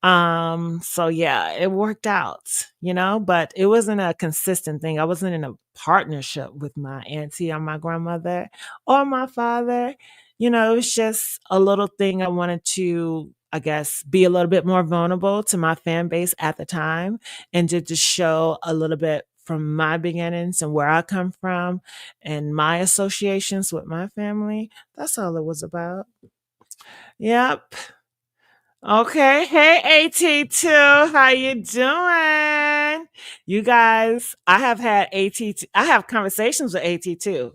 So yeah, it worked out, but it wasn't a consistent thing. I wasn't in a partnership with my auntie or my grandmother or my father. It was just a little thing I wanted to, I guess, be a little bit more vulnerable to my fan base at the time and to just show a little bit from my beginnings and where I come from and my associations with my family. That's all it was about. Yep. Okay. Hey, AT2, how you doing? You guys, I have had AT2, I have conversations with AT2.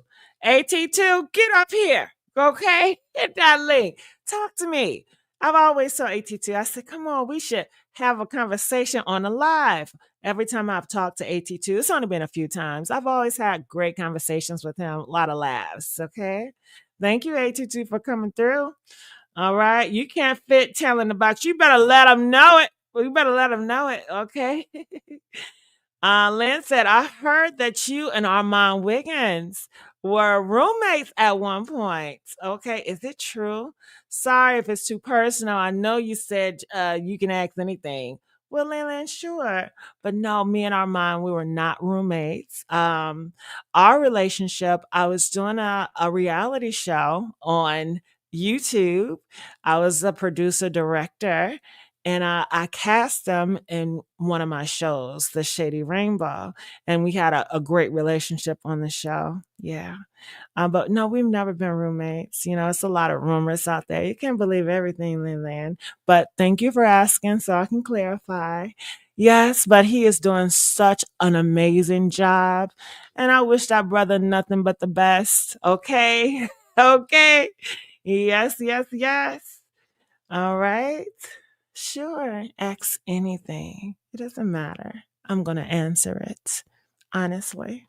AT2, get up here. Okay? Hit that link. Talk to me. I've always told AT2, I said, come on, we should have a conversation on a live. Every time I've talked to AT2, it's only been a few times. I've always had great conversations with him, a lot of laughs. Okay? Thank you, AT2, for coming through. All right. You can't fit telling the box. You better let them know it. Well, you better let them know it. Okay. Lynn said, I heard that you and Armand Wiggins were roommates at one point. Okay. Is it true? Sorry if it's too personal. I know you said you can ask anything. Well, Lynn, sure. But no, me and Armand, we were not roommates. Our relationship, I was doing a reality show on YouTube. I was a producer director and I cast them in one of my shows, The Shady Rainbow, and we had a great relationship on the show. Yeah. But no, we've never been roommates. It's a lot of rumors out there. You can't believe everything they land. But thank you for asking so I can clarify. Yes, but he is doing such an amazing job. And I wish that brother nothing but the best. Okay. Okay. Yes, yes, yes. All right. Sure. Ask anything. It doesn't matter. I'm going to answer it honestly.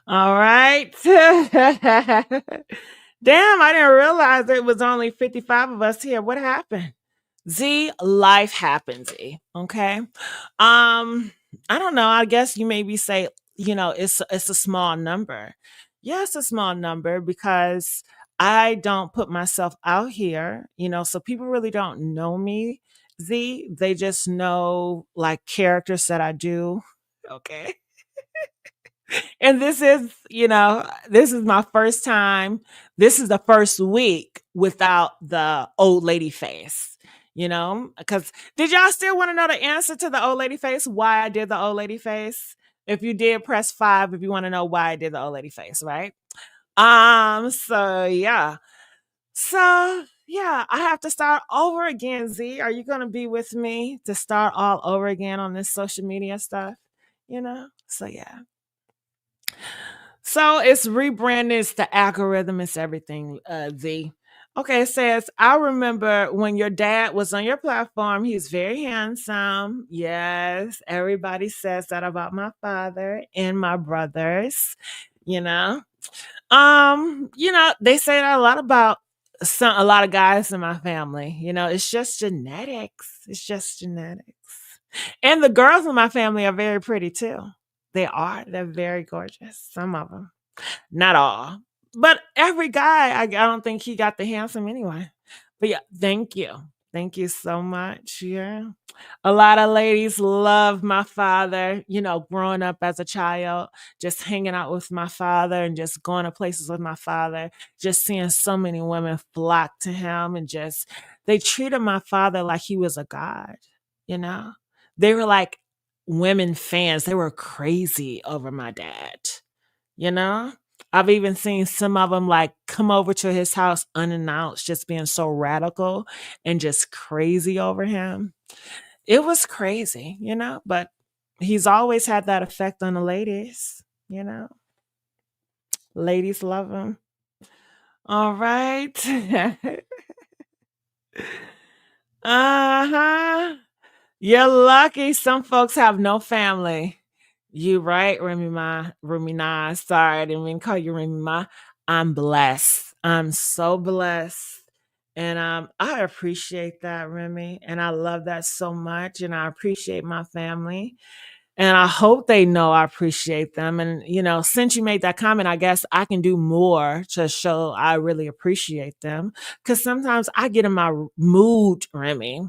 All right. Damn, I didn't realize it was only 55 of us here. What happened? Z, life happens, Z. Okay. I don't know. I guess you maybe say, it's a small number. Yeah, it's a small number because I don't put myself out here, so people really don't know me, Z. They just know like characters that I do. Okay. And this is my first time. This is the first week without the old lady face, because did y'all still want to know the answer to the old lady face? Why I did the old lady face? If you did, press 5 if you want to know why I did the old lady face, right? So yeah. So yeah, I have to start over again, Z. Are you gonna be with me to start all over again on this social media stuff? So yeah. So it's rebranding, it's the algorithm, it's everything, Z. Okay, it says, I remember when your dad was on your platform, he's very handsome. Yes, everybody says that about my father and my brothers, you know. They say that a lot about a lot of guys in my family. It's just genetics. It's just genetics. And the girls in my family are very pretty too. They are. They're very gorgeous. Some of them. Not all. But every guy, I don't think he got the handsome anyway. But yeah, thank you. Thank you so much. Yeah. A lot of ladies love my father, growing up as a child, just hanging out with my father and just going to places with my father, just seeing so many women flock to him and just, they treated my father like he was a god, you know? They were like women fans. They were crazy over my dad, you know? I've even seen some of them like come over to his house unannounced, just being so radical and just crazy over him. It was crazy, but he's always had that effect on the ladies, you know. Ladies love him. All right. Uh-huh. You're lucky some folks have no family. You right, Remy Ma, Remy Na. Sorry, I didn't mean to call you Remy Ma. I'm blessed. I'm so blessed. And I appreciate that, Remy. And I love that so much. And I appreciate my family. And I hope they know I appreciate them. And, since you made that comment, I guess I can do more to show I really appreciate them. Because sometimes I get in my mood, Remy.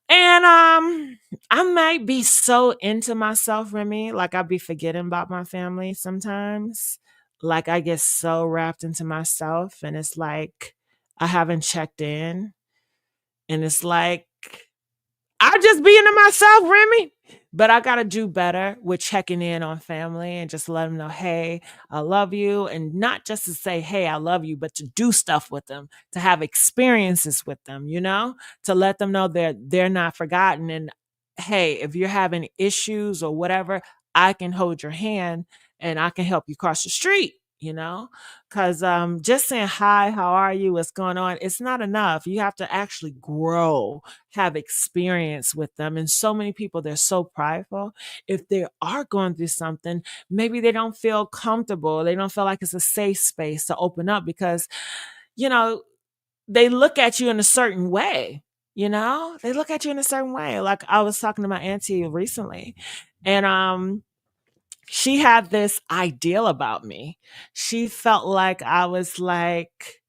And I might be so into myself, Remy, like I be forgetting about my family sometimes. Like I get so wrapped into myself and it's like I haven't checked in. And it's like I just be into myself, Remy. But I gotta do better with checking in on family and just let them know, hey, I love you. And not just to say, hey, I love you, but to do stuff with them, to have experiences with them, to let them know they're not forgotten. And hey, if you're having issues or whatever, I can hold your hand and I can help you cross the street. Because just saying hi, how are you, what's going on, it's not enough. You have to actually grow, have experience with them. And so many people, they're so prideful. If they are going through something, maybe they don't feel comfortable. They don't feel like it's a safe space to open up because, you know, they look at you in a certain way. They look at you in a certain way. Like I was talking to my auntie recently, and she had this ideal about me. She felt like I was like,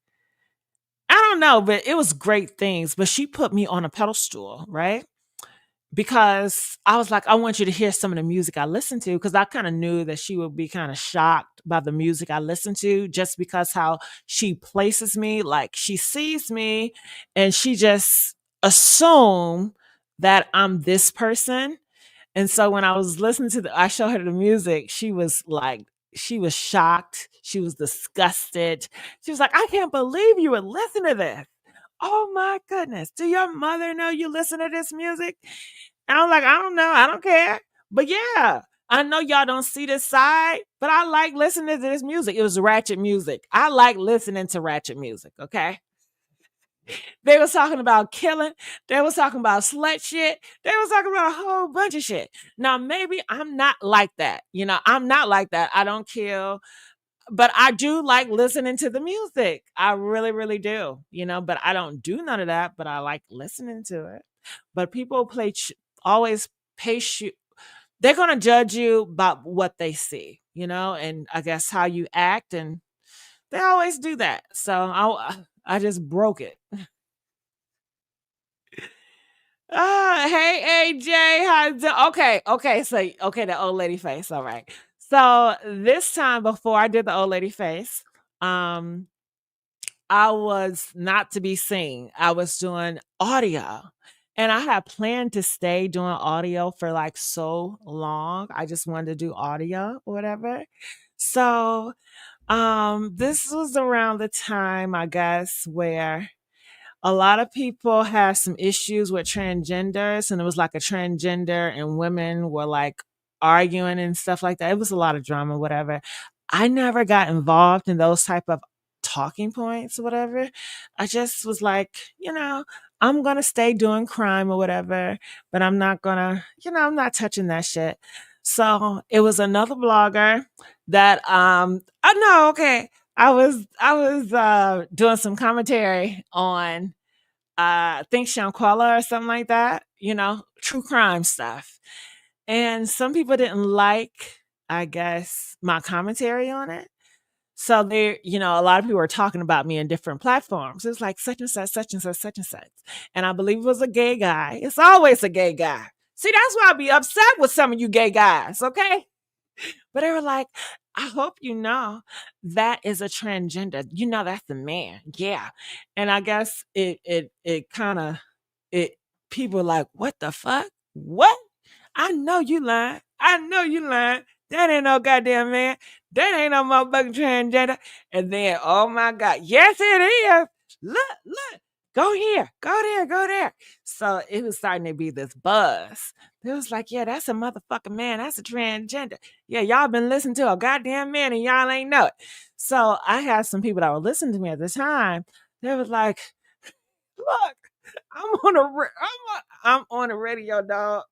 I don't know, but it was great things. But she put me on a pedestal, right? Because I was like, I want you to hear some of the music I listen to. Because I kind of knew that she would be kind of shocked by the music I listen to, just because how she places me, like she sees me and she just assume that I'm this person. And so when I was listening to I showed her the music, she was shocked. She was disgusted. She was like, I can't believe you would listen to this. Oh my goodness. Do your mother know you listen to this music? And I'm like, I don't know. I don't care. But yeah, I know y'all don't see this side, but I like listening to this music. It was ratchet music. I like listening to ratchet music. Okay. They was talking about killing. They was talking about slut shit. They was talking about a whole bunch of shit. Now, maybe I'm not like that. I'm not like that. I don't kill, but I do like listening to the music. I really, really do. But I don't do none of that, but I like listening to it. But people always pay they're going to judge you about what they see, and I guess how you act. And they always do that. So I just broke it. Hey AJ, okay, so okay, the old lady face. All right. So this time before I did the old lady face, um, I was not to be seen. I was doing audio. And I had planned to stay doing audio for like so long. I just wanted to do audio or whatever. So this was around the time, I guess, where a lot of people had some issues with transgenders, and it was like a transgender and women were like arguing and stuff like that. It was a lot of drama, whatever. I never got involved in those type of talking points or whatever. I just was like, I'm gonna stay doing crime or whatever, but I'm not gonna, I'm not touching that shit. So it was another blogger that I know, okay. I was doing some commentary on I think Shankwala or something like that, true crime stuff. And some people didn't like, I guess, my commentary on it. So a lot of people were talking about me in different platforms. It's like such and such, such and such, such and such. And I believe it was a gay guy. It's always a gay guy. See, that's why I be upset with some of you gay guys, okay? But they were like, I hope you know that is a transgender. That's a man. Yeah. And I guess it kind of it people like, what the fuck? What? I know you lying. I know you lying. That ain't no goddamn man. That ain't no motherfucking transgender. And then, oh my God, yes, it is. Look, go here, go there, go there. So it was starting to be this buzz. It was like, yeah, that's a motherfucking man. That's a transgender. Yeah, y'all been listening to a goddamn man and y'all ain't know it. So I had some people that were listening to me at the time. They was like, look, I'm on a radio, dog,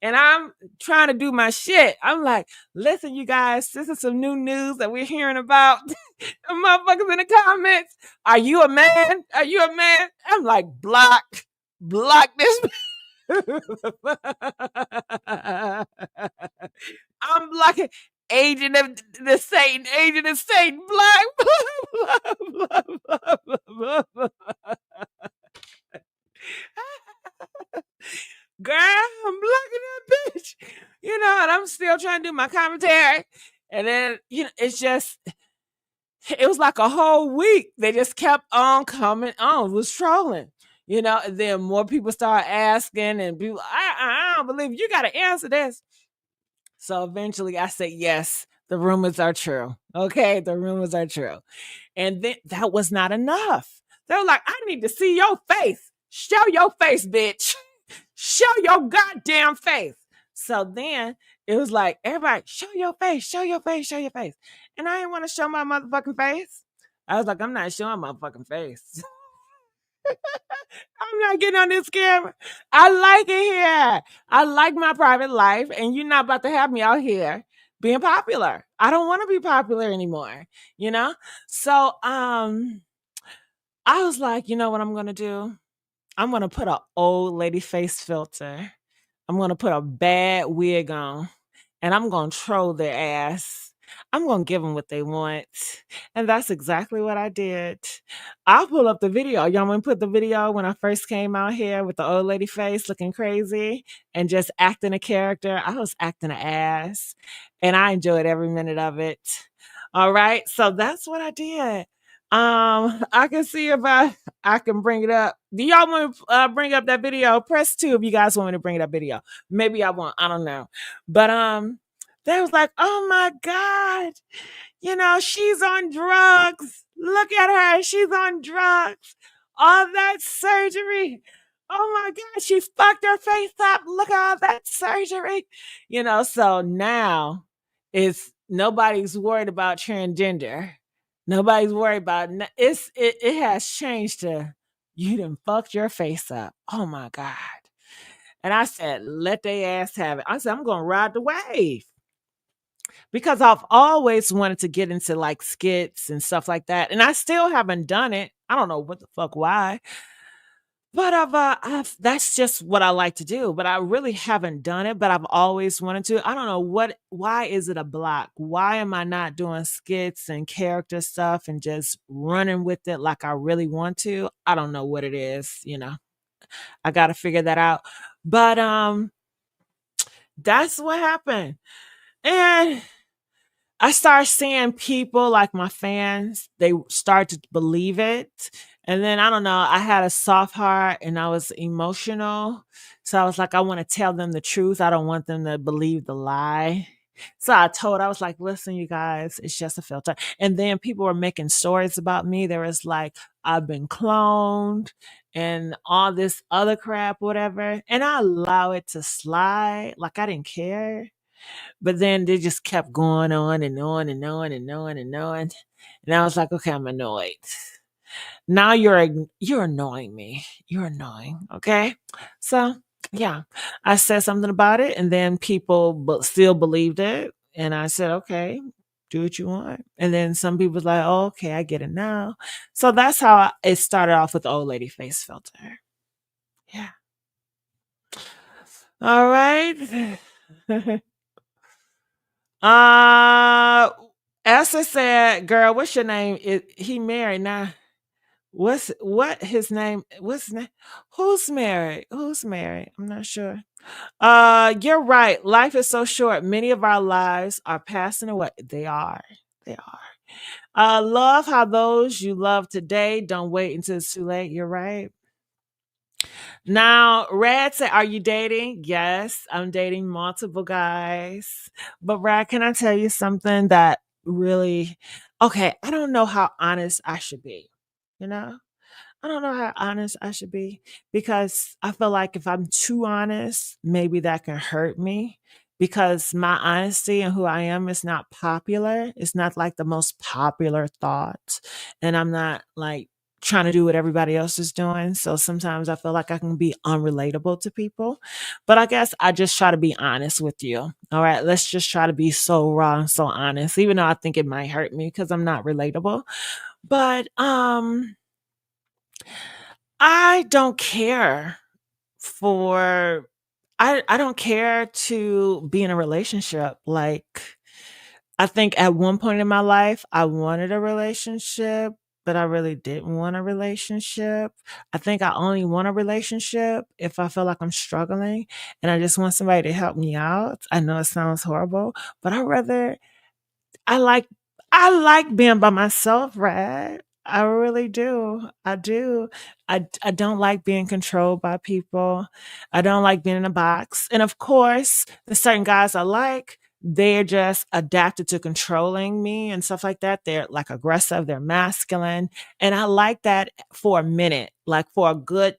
and I'm trying to do my shit. I'm like, listen, you guys, this is some new news that we're hearing about. The motherfuckers in the comments, are you a man? Are you a man? I'm like, block this. I'm blocking agent of the Satan, agent of Satan, black. Girl, I'm blocking that bitch. And I'm still trying to do my commentary. And then, it was like a whole week. They just kept on coming on. It was trolling. And then more people start asking, and people, I don't believe you got to answer this. So eventually I said, yes, the rumors are true. Okay, the rumors are true. And then that was not enough. They were like, I need to see your face. Show your face, bitch. Show your goddamn face. So then it was like, everybody, show your face, show your face, show your face. And I didn't want to show my motherfucking face. I was like, I'm not showing my fucking face. I'm not getting on this camera. I like it here. I like my private life, and you're not about to have me out here being popular. I don't want to be popular anymore, you know? So I was like, you know what I'm gonna do? I'm gonna put an old lady face filter. I'm gonna put a bad wig on, and I'm gonna troll their ass. I'm gonna give them what they want. And that's exactly what I did. I'll pull up the video. Y'all want to put the video when I first came out here with the old lady face looking crazy and just acting a character? I was acting an ass, and I enjoyed every minute of it. All right. So that's what I did. I can see if I can bring it up. Do y'all want to bring up that video? Press two if you guys want me to bring that video. Maybe I won't. I don't know. But they was like, oh my god, she's on drugs. Look at her, she's on drugs. All that surgery. Oh my god, she fucked her face up. Look at all that surgery. So now it's nobody's worried about transgender. Nobody's worried about it has changed to you done fucked your face up. Oh my God. And I said, let they ass have it. I said, I'm gonna ride the wave. Because I've always wanted to get into like skits and stuff like that. And I still haven't done it. I don't know what the fuck why. But that's just what I like to do. But I really haven't done it. But I've always wanted to. I don't know why is it a block? Why am I not doing skits and character stuff and just running with it like I really want to? I don't know what it is. I gotta figure that out. But that's what happened. And I started seeing people like my fans, they started to believe it. And then I don't know, I had a soft heart and I was emotional. So I was like, I want to tell them the truth. I don't want them to believe the lie. So I was like, listen, you guys, it's just a filter. And then people were making stories about me. There was like, I've been cloned and all this other crap, whatever. And I allow it to slide. Like I didn't care. But then they just kept going on and on and on and on and on. And I was like, okay, I'm annoyed. Now you're annoying me. You're annoying. Okay. So yeah, I said something about it, and then people still believed it. And I said, okay, do what you want. And then some people was like, oh, okay, I get it now. So that's how it started off with the old lady face filter. Yeah. All right. Uh, Esther said, "Girl, what's your name? He married now? What his name? What's his name? Who's married? Who's married? I'm not sure. You're right. Life is so short. Many of our lives are passing away. They are. They are. Love how those you love today don't wait until it's too late. You're right. Now, Rad said, are you dating? Yes, I'm dating multiple guys. But Rad, can I tell you something that really okay, I don't know how honest I should be. You know? I don't know how honest I should be because I feel like if I'm too honest, maybe that can hurt me because my honesty and who I am is not popular. It's not like the most popular thought. And I'm not like trying to do what everybody else is doing. So sometimes I feel like I can be unrelatable to people. But I guess I just try to be honest with you. All right. Let's just try to be so raw and so honest, even though I think it might hurt me because I'm not relatable. But I don't care for I don't care to be in a relationship. Like I think at one point in my life I wanted a relationship, but I really didn't want a relationship. I think I only want a relationship if I feel like I'm struggling and I just want somebody to help me out. I know it sounds horrible, but I like I like being by myself, right? I really do. I do. I don't like being controlled by people. I don't like being in a box. And of course, the certain guys I like, they're just adapted to controlling me and stuff like that. They're like aggressive, they're masculine. And I like that for a minute, like for a good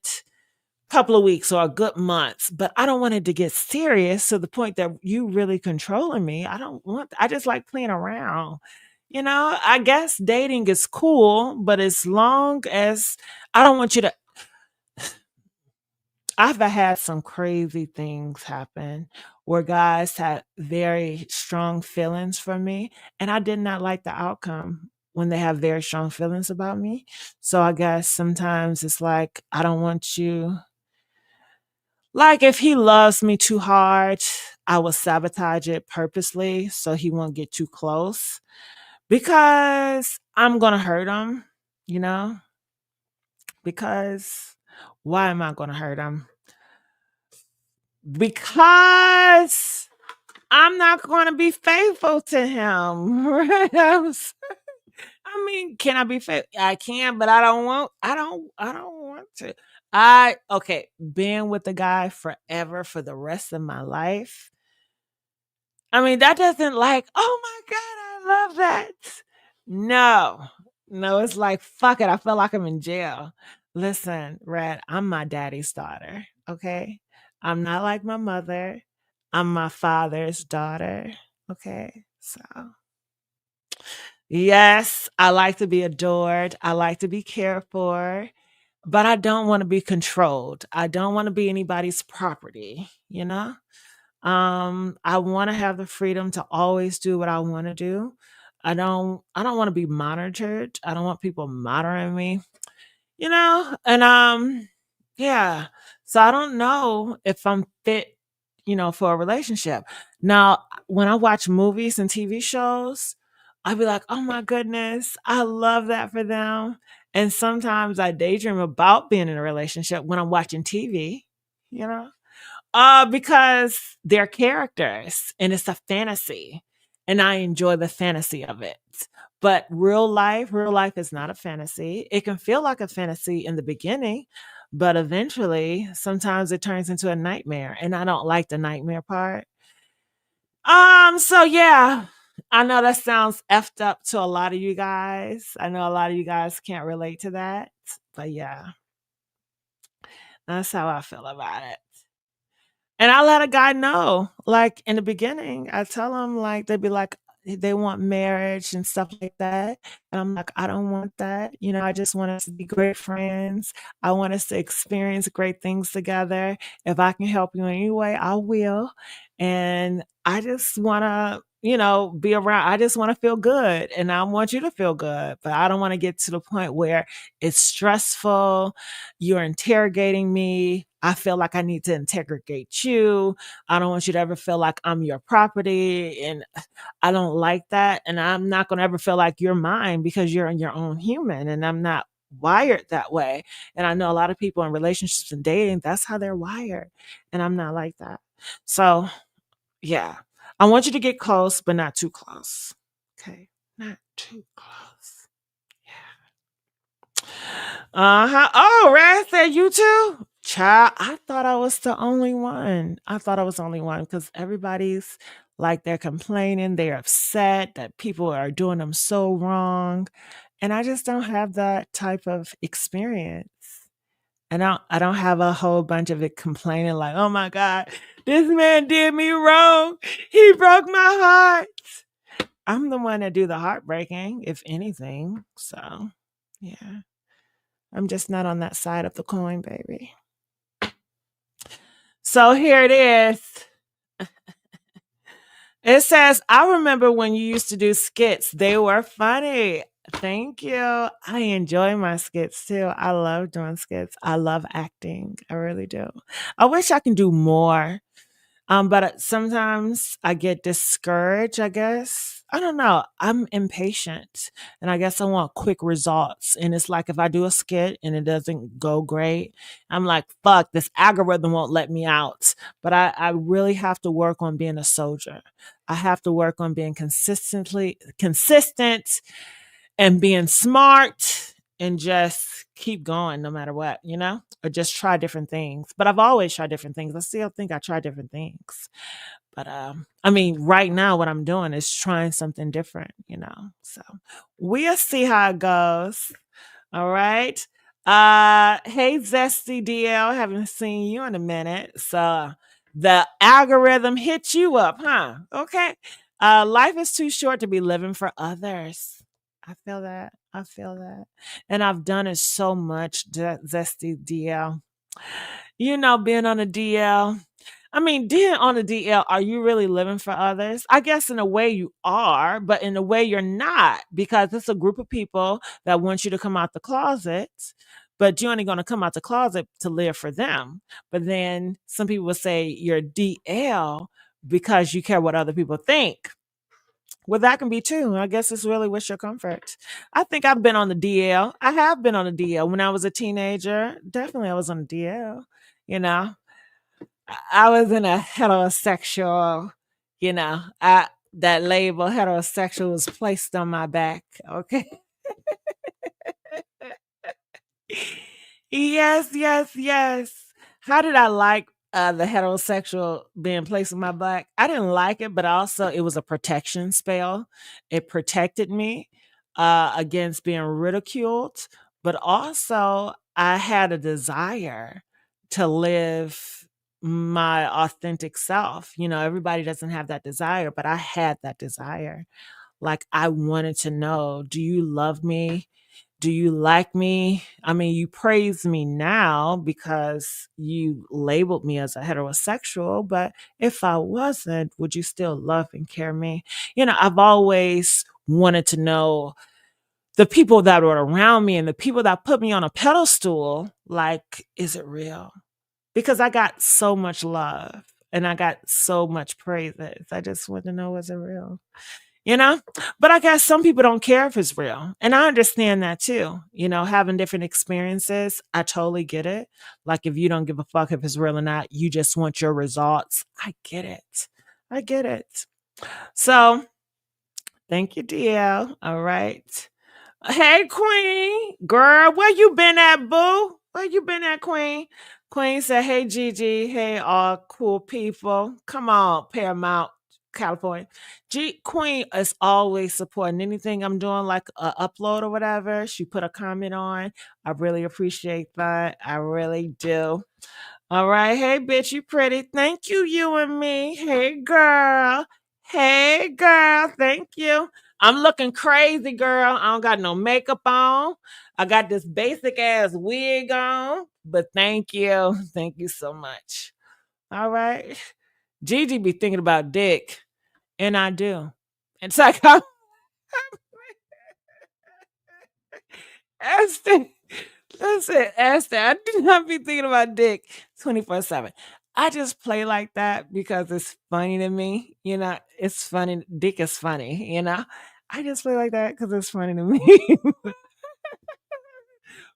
couple of weeks or a good months, but I don't want it to get serious to the point that you really controlling me. I just like playing around. I guess dating is cool, but as long as I don't want you to I've had some crazy things happen where guys had very strong feelings for me, and I did not like the outcome when they have very strong feelings about me. So I guess sometimes it's like I don't want you. Like, if he loves me too hard, I will sabotage it purposely so he won't get too close because I'm going to hurt him, you know? Because why am I going to hurt him? Because I'm not going to be faithful to him. Right? I mean, can I be fair? I can, but I don't want to. I okay, being with the guy forever for the rest of my life. I mean, that doesn't like, oh my God, I love that. No. No, it's like, fuck it. I feel like I'm in jail. Listen, Red, I'm my daddy's daughter. Okay. I'm not like my mother. I'm my father's daughter. Okay. So, yes, I like to be adored. I like to be cared for, but I don't want to be controlled. I don't want to be anybody's property, you know? I want to have the freedom to always do what I want to do. I don't want to be monitored. I don't want people monitoring me, And yeah. So I don't know if I'm fit, for a relationship. Now, when I watch movies and TV shows, I'll be like, "Oh my goodness, I love that for them." And sometimes I daydream about being in a relationship when I'm watching TV, you know? Because they're characters and it's a fantasy, and I enjoy the fantasy of it. But real life is not a fantasy. It can feel like a fantasy in the beginning, but eventually, sometimes it turns into a nightmare, and I don't like the nightmare part. So yeah, I know that sounds effed up to a lot of you guys. I know a lot of you guys can't relate to that, but yeah, that's how I feel about it. And I let a guy know, like in the beginning, I tell them like they'd be like they want marriage and stuff like that. And I'm like, I don't want that. I just want us to be great friends. I want us to experience great things together. If I can help you in any way, I will. And I just want to, be around. I just want to feel good and I want you to feel good. But I don't want to get to the point where it's stressful. You're interrogating me. I feel like I need to interrogate you. I don't want you to ever feel like I'm your property. And I don't like that. And I'm not going to ever feel like you're mine because you're your own human. And I'm not wired that way. And I know a lot of people in relationships and dating, that's how they're wired. And I'm not like that. So, yeah. I want you to get close, but not too close. Okay. Not too close. Uh-huh. Oh, Raz said you too? Child, I thought I was the only one. I thought I was the only one because everybody's like they're complaining, they're upset that people are doing them so wrong. And I just don't have that type of experience. I don't have a whole bunch of it complaining like, oh my God, this man did me wrong. He broke my heart. I'm the one that do the heartbreaking, if anything. So yeah. I'm just not on that side of the coin, baby. So here it is. It says, I remember when you used to do skits. They were funny. Thank you. I enjoy my skits too. I love doing skits. I love acting. I really do. I wish I can do more. But sometimes I get discouraged, I guess. I don't know. I'm impatient and I guess I want quick results. And it's like if I do a skit and it doesn't go great, I'm like, fuck, this algorithm won't let me out. But I really have to work on being a soldier. I have to work on being consistently consistent and being smart and just keep going no matter what, or just try different things. But I've always tried different things. I still think I try different things. But I mean, right now, what I'm doing is trying something different. So we'll see how it goes. All right. Hey, Zesty DL, haven't seen you in a minute. So the algorithm hit you up, huh? Okay. Life is too short to be living for others. I feel that. I feel that. And I've done it so much, Zesty DL. Being on a DL. I mean, being on a DL, are you really living for others? I guess in a way you are, but in a way you're not because it's a group of people that want you to come out the closet, but you're only going to come out the closet to live for them. But then some people will say you're DL because you care what other people think. Well, that can be too. I guess it's really what's your comfort. I think I've been on the DL. I have been on the DL when I was a teenager. Definitely, I was on the DL. You know, I was in a heterosexual. That label heterosexual was placed on my back. Okay. Yes, yes, yes. How did I like the heterosexual being placed in my back? I didn't like it, but also it was a protection spell. It protected me against being ridiculed, but also I had a desire to live my authentic self. You know, everybody doesn't have that desire, but I had that desire. Like, I wanted to know, do you love me? Do you like me? I mean, you praise me now because you labeled me as a heterosexual, but if I wasn't, would you still love and care me? You know, I've always wanted to know the people that were around me and the people that put me on a pedestal, like, is it real? Because I got so much love and I got so much praises. I just want to know, was it real? You know? But I guess some people don't care if it's real. And I understand that too. You know, having different experiences, I totally get it. Like, if you don't give a fuck if it's real or not, you just want your results. I get it. I get it. So thank you, DL. All right. Hey, Queen. Girl, where you been at, boo? Where you been at, Queen? Queen said, hey, Gigi. Hey, all cool people. Come on, Paramount, California. Queen is always supporting anything I'm doing, like a upload or whatever. She put a comment on. I really appreciate that. I really do. All right. Hey, bitch, you pretty. Thank you, you and me. Hey, girl. Hey, girl. Thank you. I'm looking crazy, girl. I don't got no makeup on. I got this basic ass wig on, but thank you. Thank you so much. All right. Gigi be thinking about dick, and I do. It's like, Esther, listen, Esther, I do not be thinking about dick 24/7. I just play like that because it's funny to me. You know, it's funny. Dick is funny, you know? I just play like that because it's funny to me.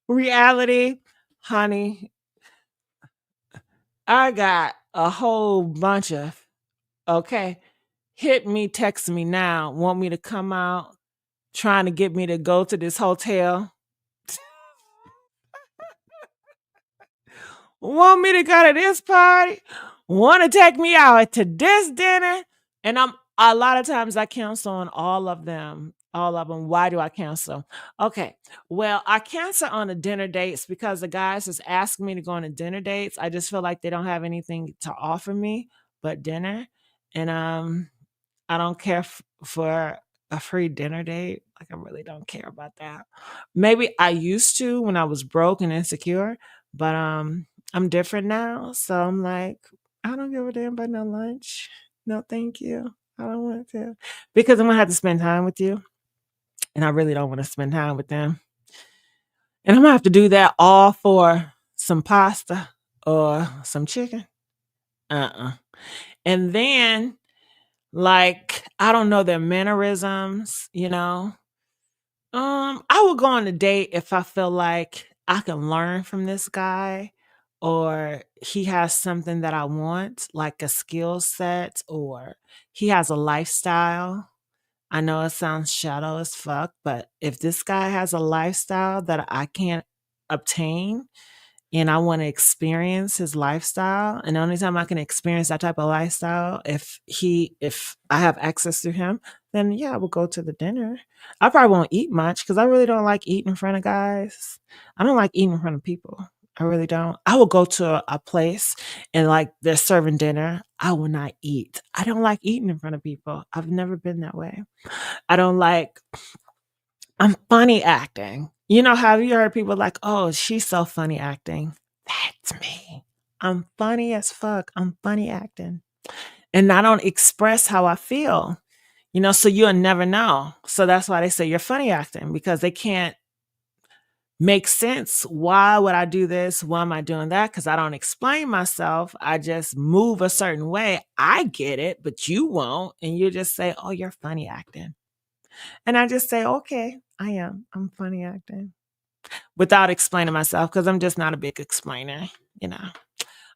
Reality, honey, I got a whole bunch of, okay, hit me, text me now, want me to come out, trying to get me to go to this hotel. Want me to go to this party, want to take me out to this dinner, and I'm a lot of times I cancel on all of them. All of them. Why do I cancel? Okay. Well, I cancel on the dinner dates because the guys is asking me to go on the dinner dates. I just feel like they don't have anything to offer me but dinner. And I don't care for a free dinner date. Like, I really don't care about that. Maybe I used to when I was broke and insecure, but I'm different now. So I'm like, I don't give a damn about no lunch. No, thank you. I don't want to. Because I'm gonna have to spend time with you. And I really don't want to spend time with them. And I'm gonna have to do that all for some pasta or some chicken. Uh-uh. And then, like, I don't know their mannerisms, you know. I would go on a date if I feel like I can learn from this guy or he has something that I want, like a skill set, or he has a lifestyle. I know it sounds shallow as fuck, but if this guy has a lifestyle that I can't obtain, and I want to experience his lifestyle. And the only time I can experience that type of lifestyle, if I have access to him, then yeah, I will go to the dinner. I probably won't eat much because I really don't like eating in front of guys. I don't like eating in front of people. I really don't. I will go to a place and, like, they're serving dinner. I will not eat. I don't like eating in front of people. I've never been that way. I don't like I'm funny acting. You know, have you heard people like, "Oh, she's so funny acting." That's me. I'm funny as fuck. I'm funny acting. And I don't express how I feel. You know, so you'll never know. So that's why they say you're funny acting because they can't make sense. Why would I do this? Why am I doing that? Because I don't explain myself. I just move a certain way. I get it, but you won't. And you just say, "Oh, you're funny acting." And I just say, "Okay, I am. I'm funny acting." Without explaining myself because I'm just not a big explainer, you know.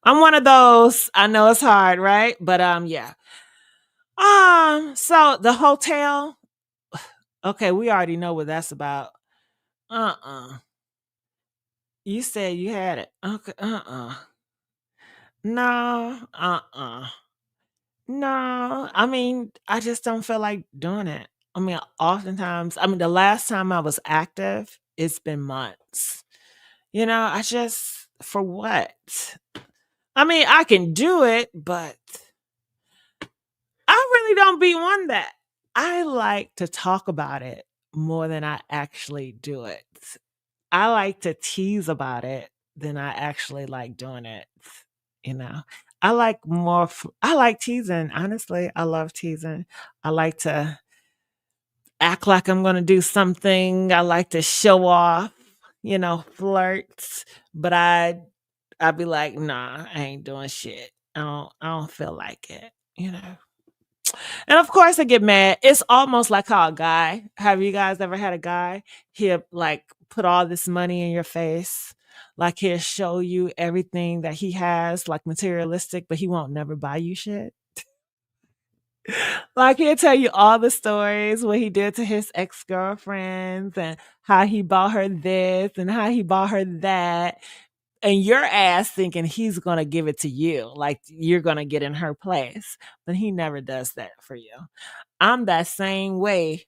I'm one of those. I know it's hard, right? But yeah. So the hotel, okay, we already know what that's about. Uh-uh. You said you had it. Okay. No. No. I mean, I just don't feel like doing it. I mean, oftentimes, I mean, the last time I was active, it's been months. I just for what? I mean, I can do it, but I really don't be one that. I like to talk about it more than I actually do it. I like to tease about it than I actually like doing it. You know, I like more. I like teasing. Honestly, I love teasing. I like to act like I'm going to do something. I like to show off. Flirt. But I'd be like, nah, I ain't doing shit. I don't feel like it. You know. And of course I get mad. It's almost like how a guy, have you guys ever had a guy, he'll like put all this money in your face? Like he'll show you everything that he has, like materialistic, but he won't never buy you shit. Like he'll tell you all the stories, what he did to his ex-girlfriends and how he bought her this and how he bought her that. And your ass thinking he's gonna give it to you, like you're gonna get in her place. But he never does that for you. I'm that same way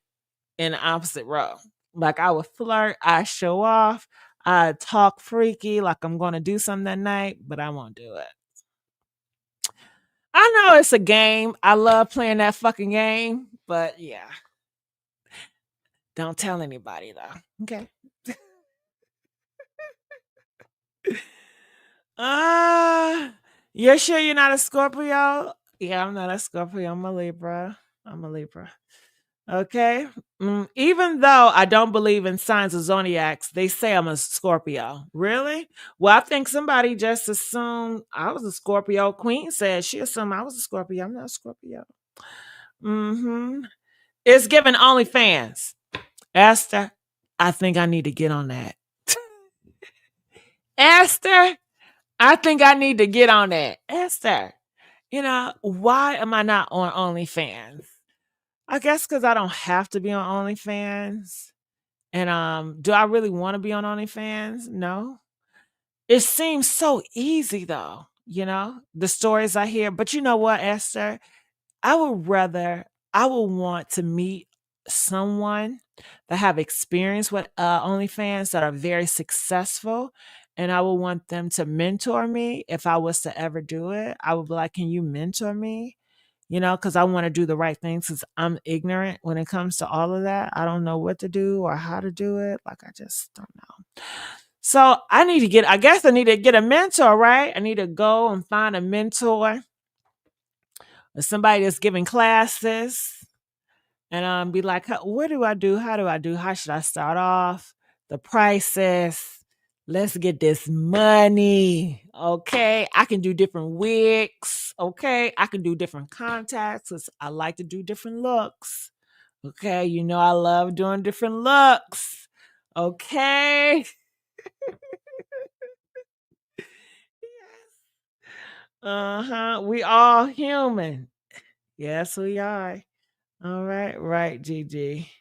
in the opposite row. Like I would flirt, I show off, I talk freaky, like I'm gonna do something that night, but I won't do it. I know it's a game. I love playing that fucking game, but yeah, don't tell anybody though. Okay. Uh you're sure you're not a Scorpio? Yeah, I'm not a Scorpio. I'm a Libra. I'm a Libra. Okay. Even though I don't believe in signs of zodiacs, they say I'm a Scorpio. Really? Well, I think somebody just assumed I was a Scorpio. Queen said she assumed I was a Scorpio. I'm not a Scorpio. Mm-hmm. It's given OnlyFans. Esther, I think I need to get on that. Esther, I think I need to get on that. Esther, why am I not on OnlyFans? I guess because I don't have to be on OnlyFans. And do I really want to be on OnlyFans? No. It seems so easy though, the stories I hear. But you know what, Esther? I would rather I would want to meet someone that have experience with OnlyFans that are very successful. And I would want them to mentor me if I was to ever do it. I would be like, can you mentor me? Because I want to do the right things since I'm ignorant when it comes to all of that. I don't know what to do or how to do it. Like, I just don't know. So I guess I need to get a mentor, right? I need to go and find a mentor or somebody that's giving classes and be like, what do I do? How do I do? How should I start off? The prices. Let's get this money. Okay. I can do different wigs. Okay. I can do different contacts 'cause I like to do different looks. Okay. I love doing different looks. Okay. Uh-huh. We all human. Yes, we are. All right. Right, Gigi.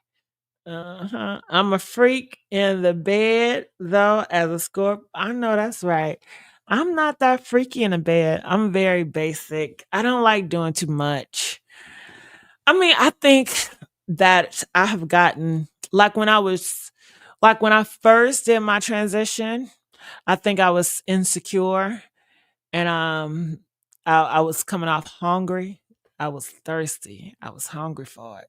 Uh-huh. I'm a freak in the bed, though, as a scorp. I know that's right. I'm not that freaky in the bed. I'm very basic. I don't like doing too much. I mean, I think that I have gotten like when I first did my transition, I think I was insecure and I was coming off hungry. I was thirsty. I was hungry for it.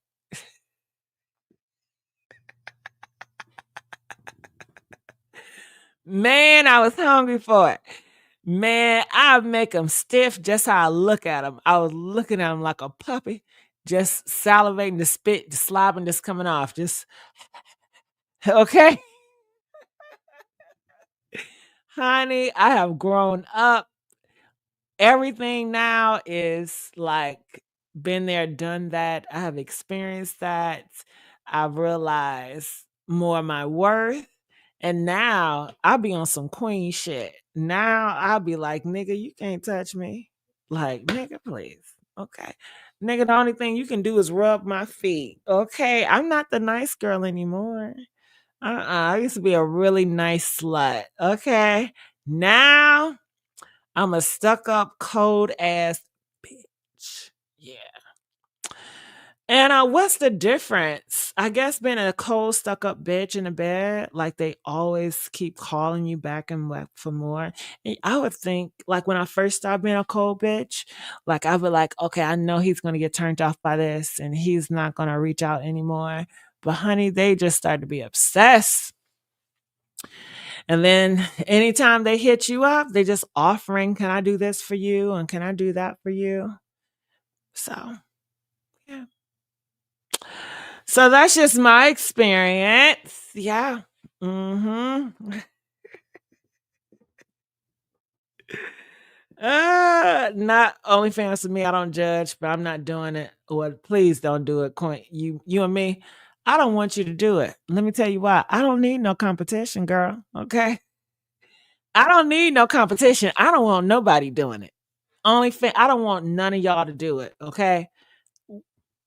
Man, I was hungry for it. Man, I make them stiff just how I look at them. I was looking at them like a puppy, just salivating, the spit, the slobbing just coming off. Just okay, honey. I have grown up. Everything now is like been there, done that. I have experienced that. I've realized more of my worth. And now I'll be on some queen shit. Now I'll be like, nigga, you can't touch me. Like, nigga, please. Okay. Nigga, the only thing you can do is rub my feet. Okay. I'm not the nice girl anymore. I used to be a really nice slut. Okay. Now I'm a stuck up, cold ass bitch. Yeah. And what's the difference? I guess being a cold, stuck up bitch in the bed, like they always keep calling you back and back for more. And I would think, like when I first started being a cold bitch, like I would like, okay, I know he's gonna get turned off by this, and he's not gonna reach out anymore. But honey, they just started to be obsessed. And then anytime they hit you up, they just offering, can I do this for you? And can I do that for you? So, yeah. So that's just my experience. Yeah. Mm-hmm. Not OnlyFans for me. I don't judge, but I'm not doing it. Well, please don't do it, Queen. You and me. I don't want you to do it. Let me tell you why. I don't need no competition, girl. Okay. I don't need no competition. I don't want nobody doing it. I don't want none of y'all to do it. Okay.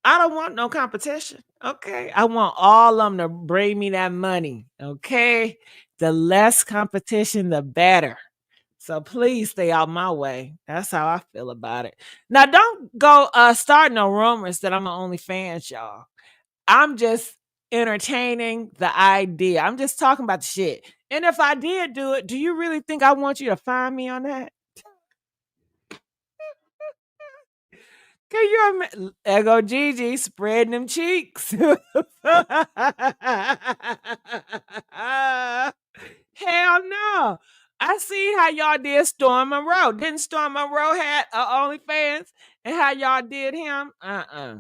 I don't want no competition. Okay. I want all of them to bring me that money. Okay. The less competition, the better. So please stay out my way. That's how I feel about it. Now don't go start no rumors that I'm an OnlyFans, y'all. I'm just entertaining the idea. I'm just talking about the shit. And if I did do it, do you really think I want you to find me on that? Can you imagine? There go Gigi spreading them cheeks. Hell no. I see how y'all did Storm Monroe. Didn't Storm Monroe had OnlyFans and how y'all did him? I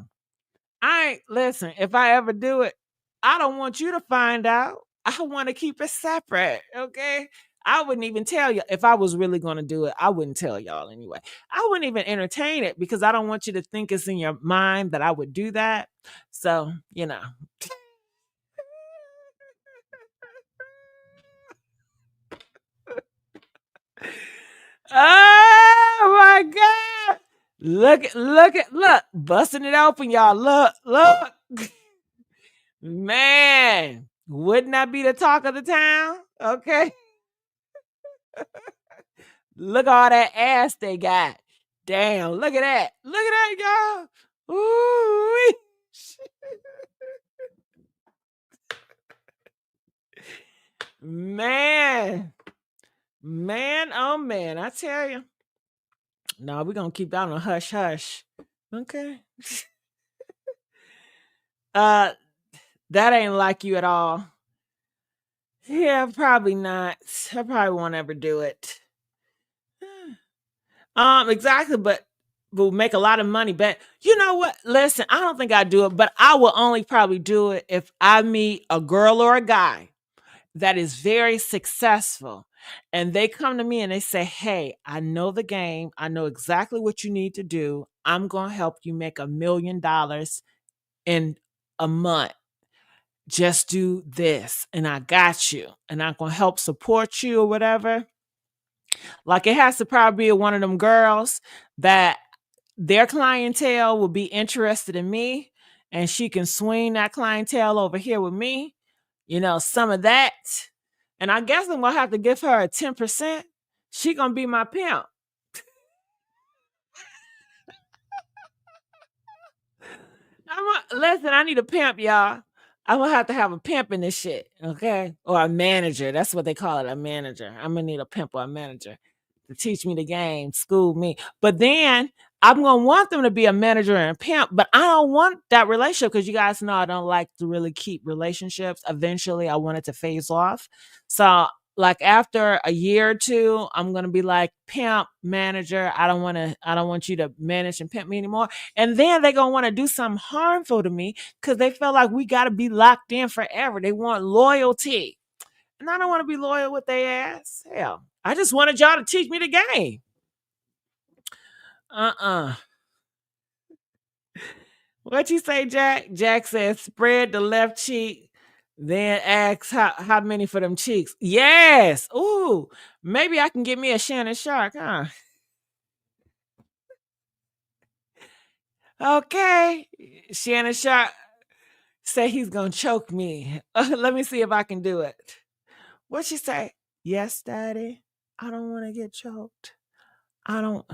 ain't listen. If I ever do it, I don't want you to find out. I want to keep it separate. Okay. I wouldn't even tell you if I was really going to do it. I wouldn't tell y'all anyway. I wouldn't even entertain it because I don't want you to think it's in your mind that I would do that. So, you know. Oh my God. Look, busting it open, y'all. Look. Man, wouldn't that be the talk of the town? Okay. Look all that ass they got. Damn, look at that. Look at that, y'all. Ooh. Man. Man, oh man, I tell you. No, we're gonna keep that on a hush hush. Okay. Uh that ain't like you at all. Yeah, probably not. I probably won't ever do it. Exactly, but will make a lot of money. But you know what? Listen, I don't think I do it, but I will only probably do it if I meet a girl or a guy that is very successful and they come to me and they say, hey, I know the game, I know exactly what you need to do, I'm going to help you make $1 million in a month. Just do this and I got you and I'm going to help support you or whatever. Like it has to probably be one of them girls that their clientele will be interested in me and she can swing that clientele over here with me, some of that. And I guess I'm gonna have to give her a 10%. She gonna be my pimp. Listen, I need a pimp, y'all. I'm gonna have to have a pimp in this shit, okay? Or a manager. That's what they call it, a manager. I'm gonna need a pimp or a manager to teach me the game, school me. But then I'm gonna want them to be a manager and a pimp, but I don't want that relationship because you guys know I don't like to really keep relationships. Eventually, I want it to phase off. So, like after a year or two, I'm gonna be like pimp manager. I don't want you to manage and pimp me anymore. And then they're gonna want to do something harmful to me because they feel like we gotta be locked in forever. They want loyalty. And I don't want to be loyal with their ass. Hell, I just wanted y'all to teach me the game. Uh-uh. What you say, Jack? Jack says spread the left cheek, then ask how many for them cheeks. Yes. Ooh, maybe I can get me a Shannon Shark, huh? Okay. Shannon Shark. Say he's gonna choke me. Let me see if I can do it. What she say? Yes, daddy. I don't want to get choked. I don't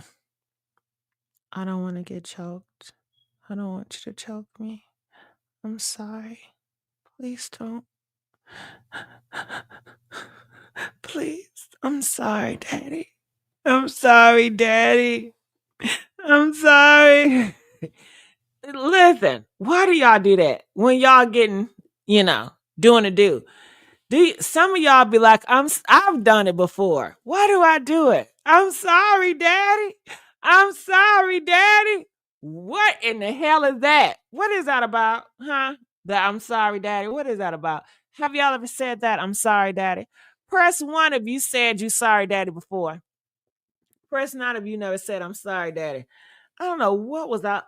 I don't want to get choked. I don't want you to choke me. I'm sorry. Please don't. Please. I'm sorry, daddy. I'm sorry, daddy. I'm sorry. Listen, why do y'all do that when y'all getting, doing a do? Some of y'all be like, I've done it before. Why do I do it? I'm sorry, daddy. I'm sorry, daddy. What in the hell is that? What is that about? Huh? That I'm sorry, daddy. What is that about? Have y'all ever said that? I'm sorry, daddy. Press one if you said you sorry, daddy before. Press nine if you never said I'm sorry, daddy. I don't know what was that.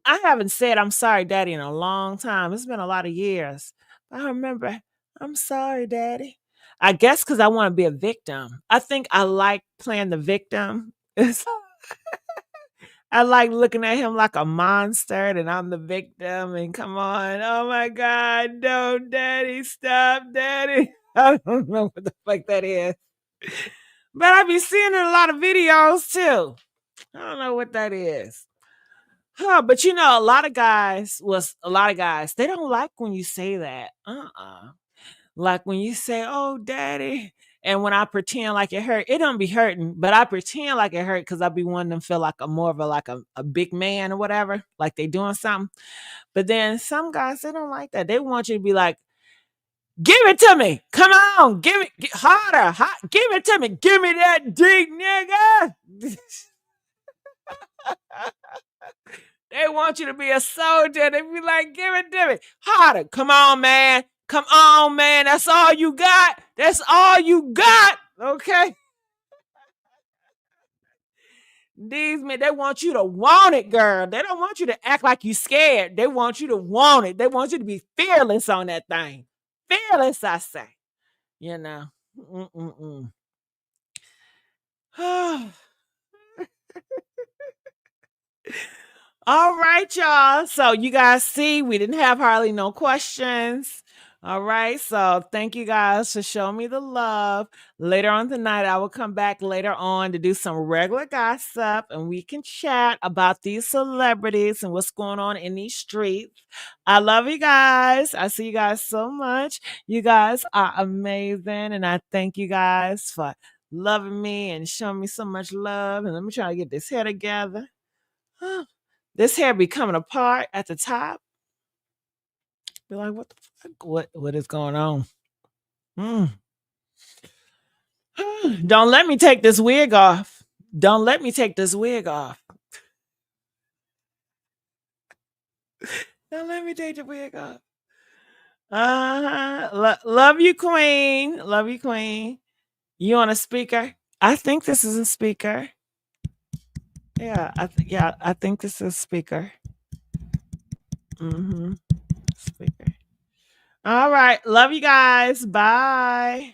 I haven't said I'm sorry, daddy in a long time. It's been a lot of years. I remember, I'm sorry, daddy. I guess because I want to be a victim. I think I like playing the victim. I like looking at him like a monster and I'm the victim. And come on, oh my God, don't, daddy, stop, daddy. I don't know what the fuck that is. But I be seeing it in a lot of videos too. I don't know what that is. Huh, but a lot of guys, they don't like when you say that. Like when you say, "Oh, daddy," and when I pretend like it hurt, it don't be hurting, but I pretend like it hurt because I be wanting them to feel like a more of a big man or whatever, like they doing something. But then some guys, they don't like that. They want you to be like, "Give it to me. Come on, give it harder. Give it to me. Give me that dick, nigga." They want you to be a soldier. They be like, give it to me. Harder. Come on, man. Come on, man. That's all you got. That's all you got. Okay. These men, they want you to want it, girl. They don't want you to act like you scared. They want you to want it. They want you to be fearless on that thing. Fearless, I say. You know. Mm-mm-mm. All right, y'all. So you guys see, we didn't have hardly no questions. All right. So thank you guys for showing me the love. Later on tonight, I will come back later on to do some regular gossip and we can chat about these celebrities and what's going on in these streets. I love you guys. I see you guys so much. You guys are amazing. And I thank you guys for loving me and showing me so much love. And let me try to get this hair together. This hair be coming apart at the top. Be like, what the fuck? What is going on? Mm. Don't let me take this wig off. Don't let me take this wig off. Don't let me take the wig off. Love you, Queen. Love you, Queen. You on a speaker? I think this is a speaker. Yeah, I think this is a speaker. Mm-hmm. Speaker. All right. Love you guys. Bye.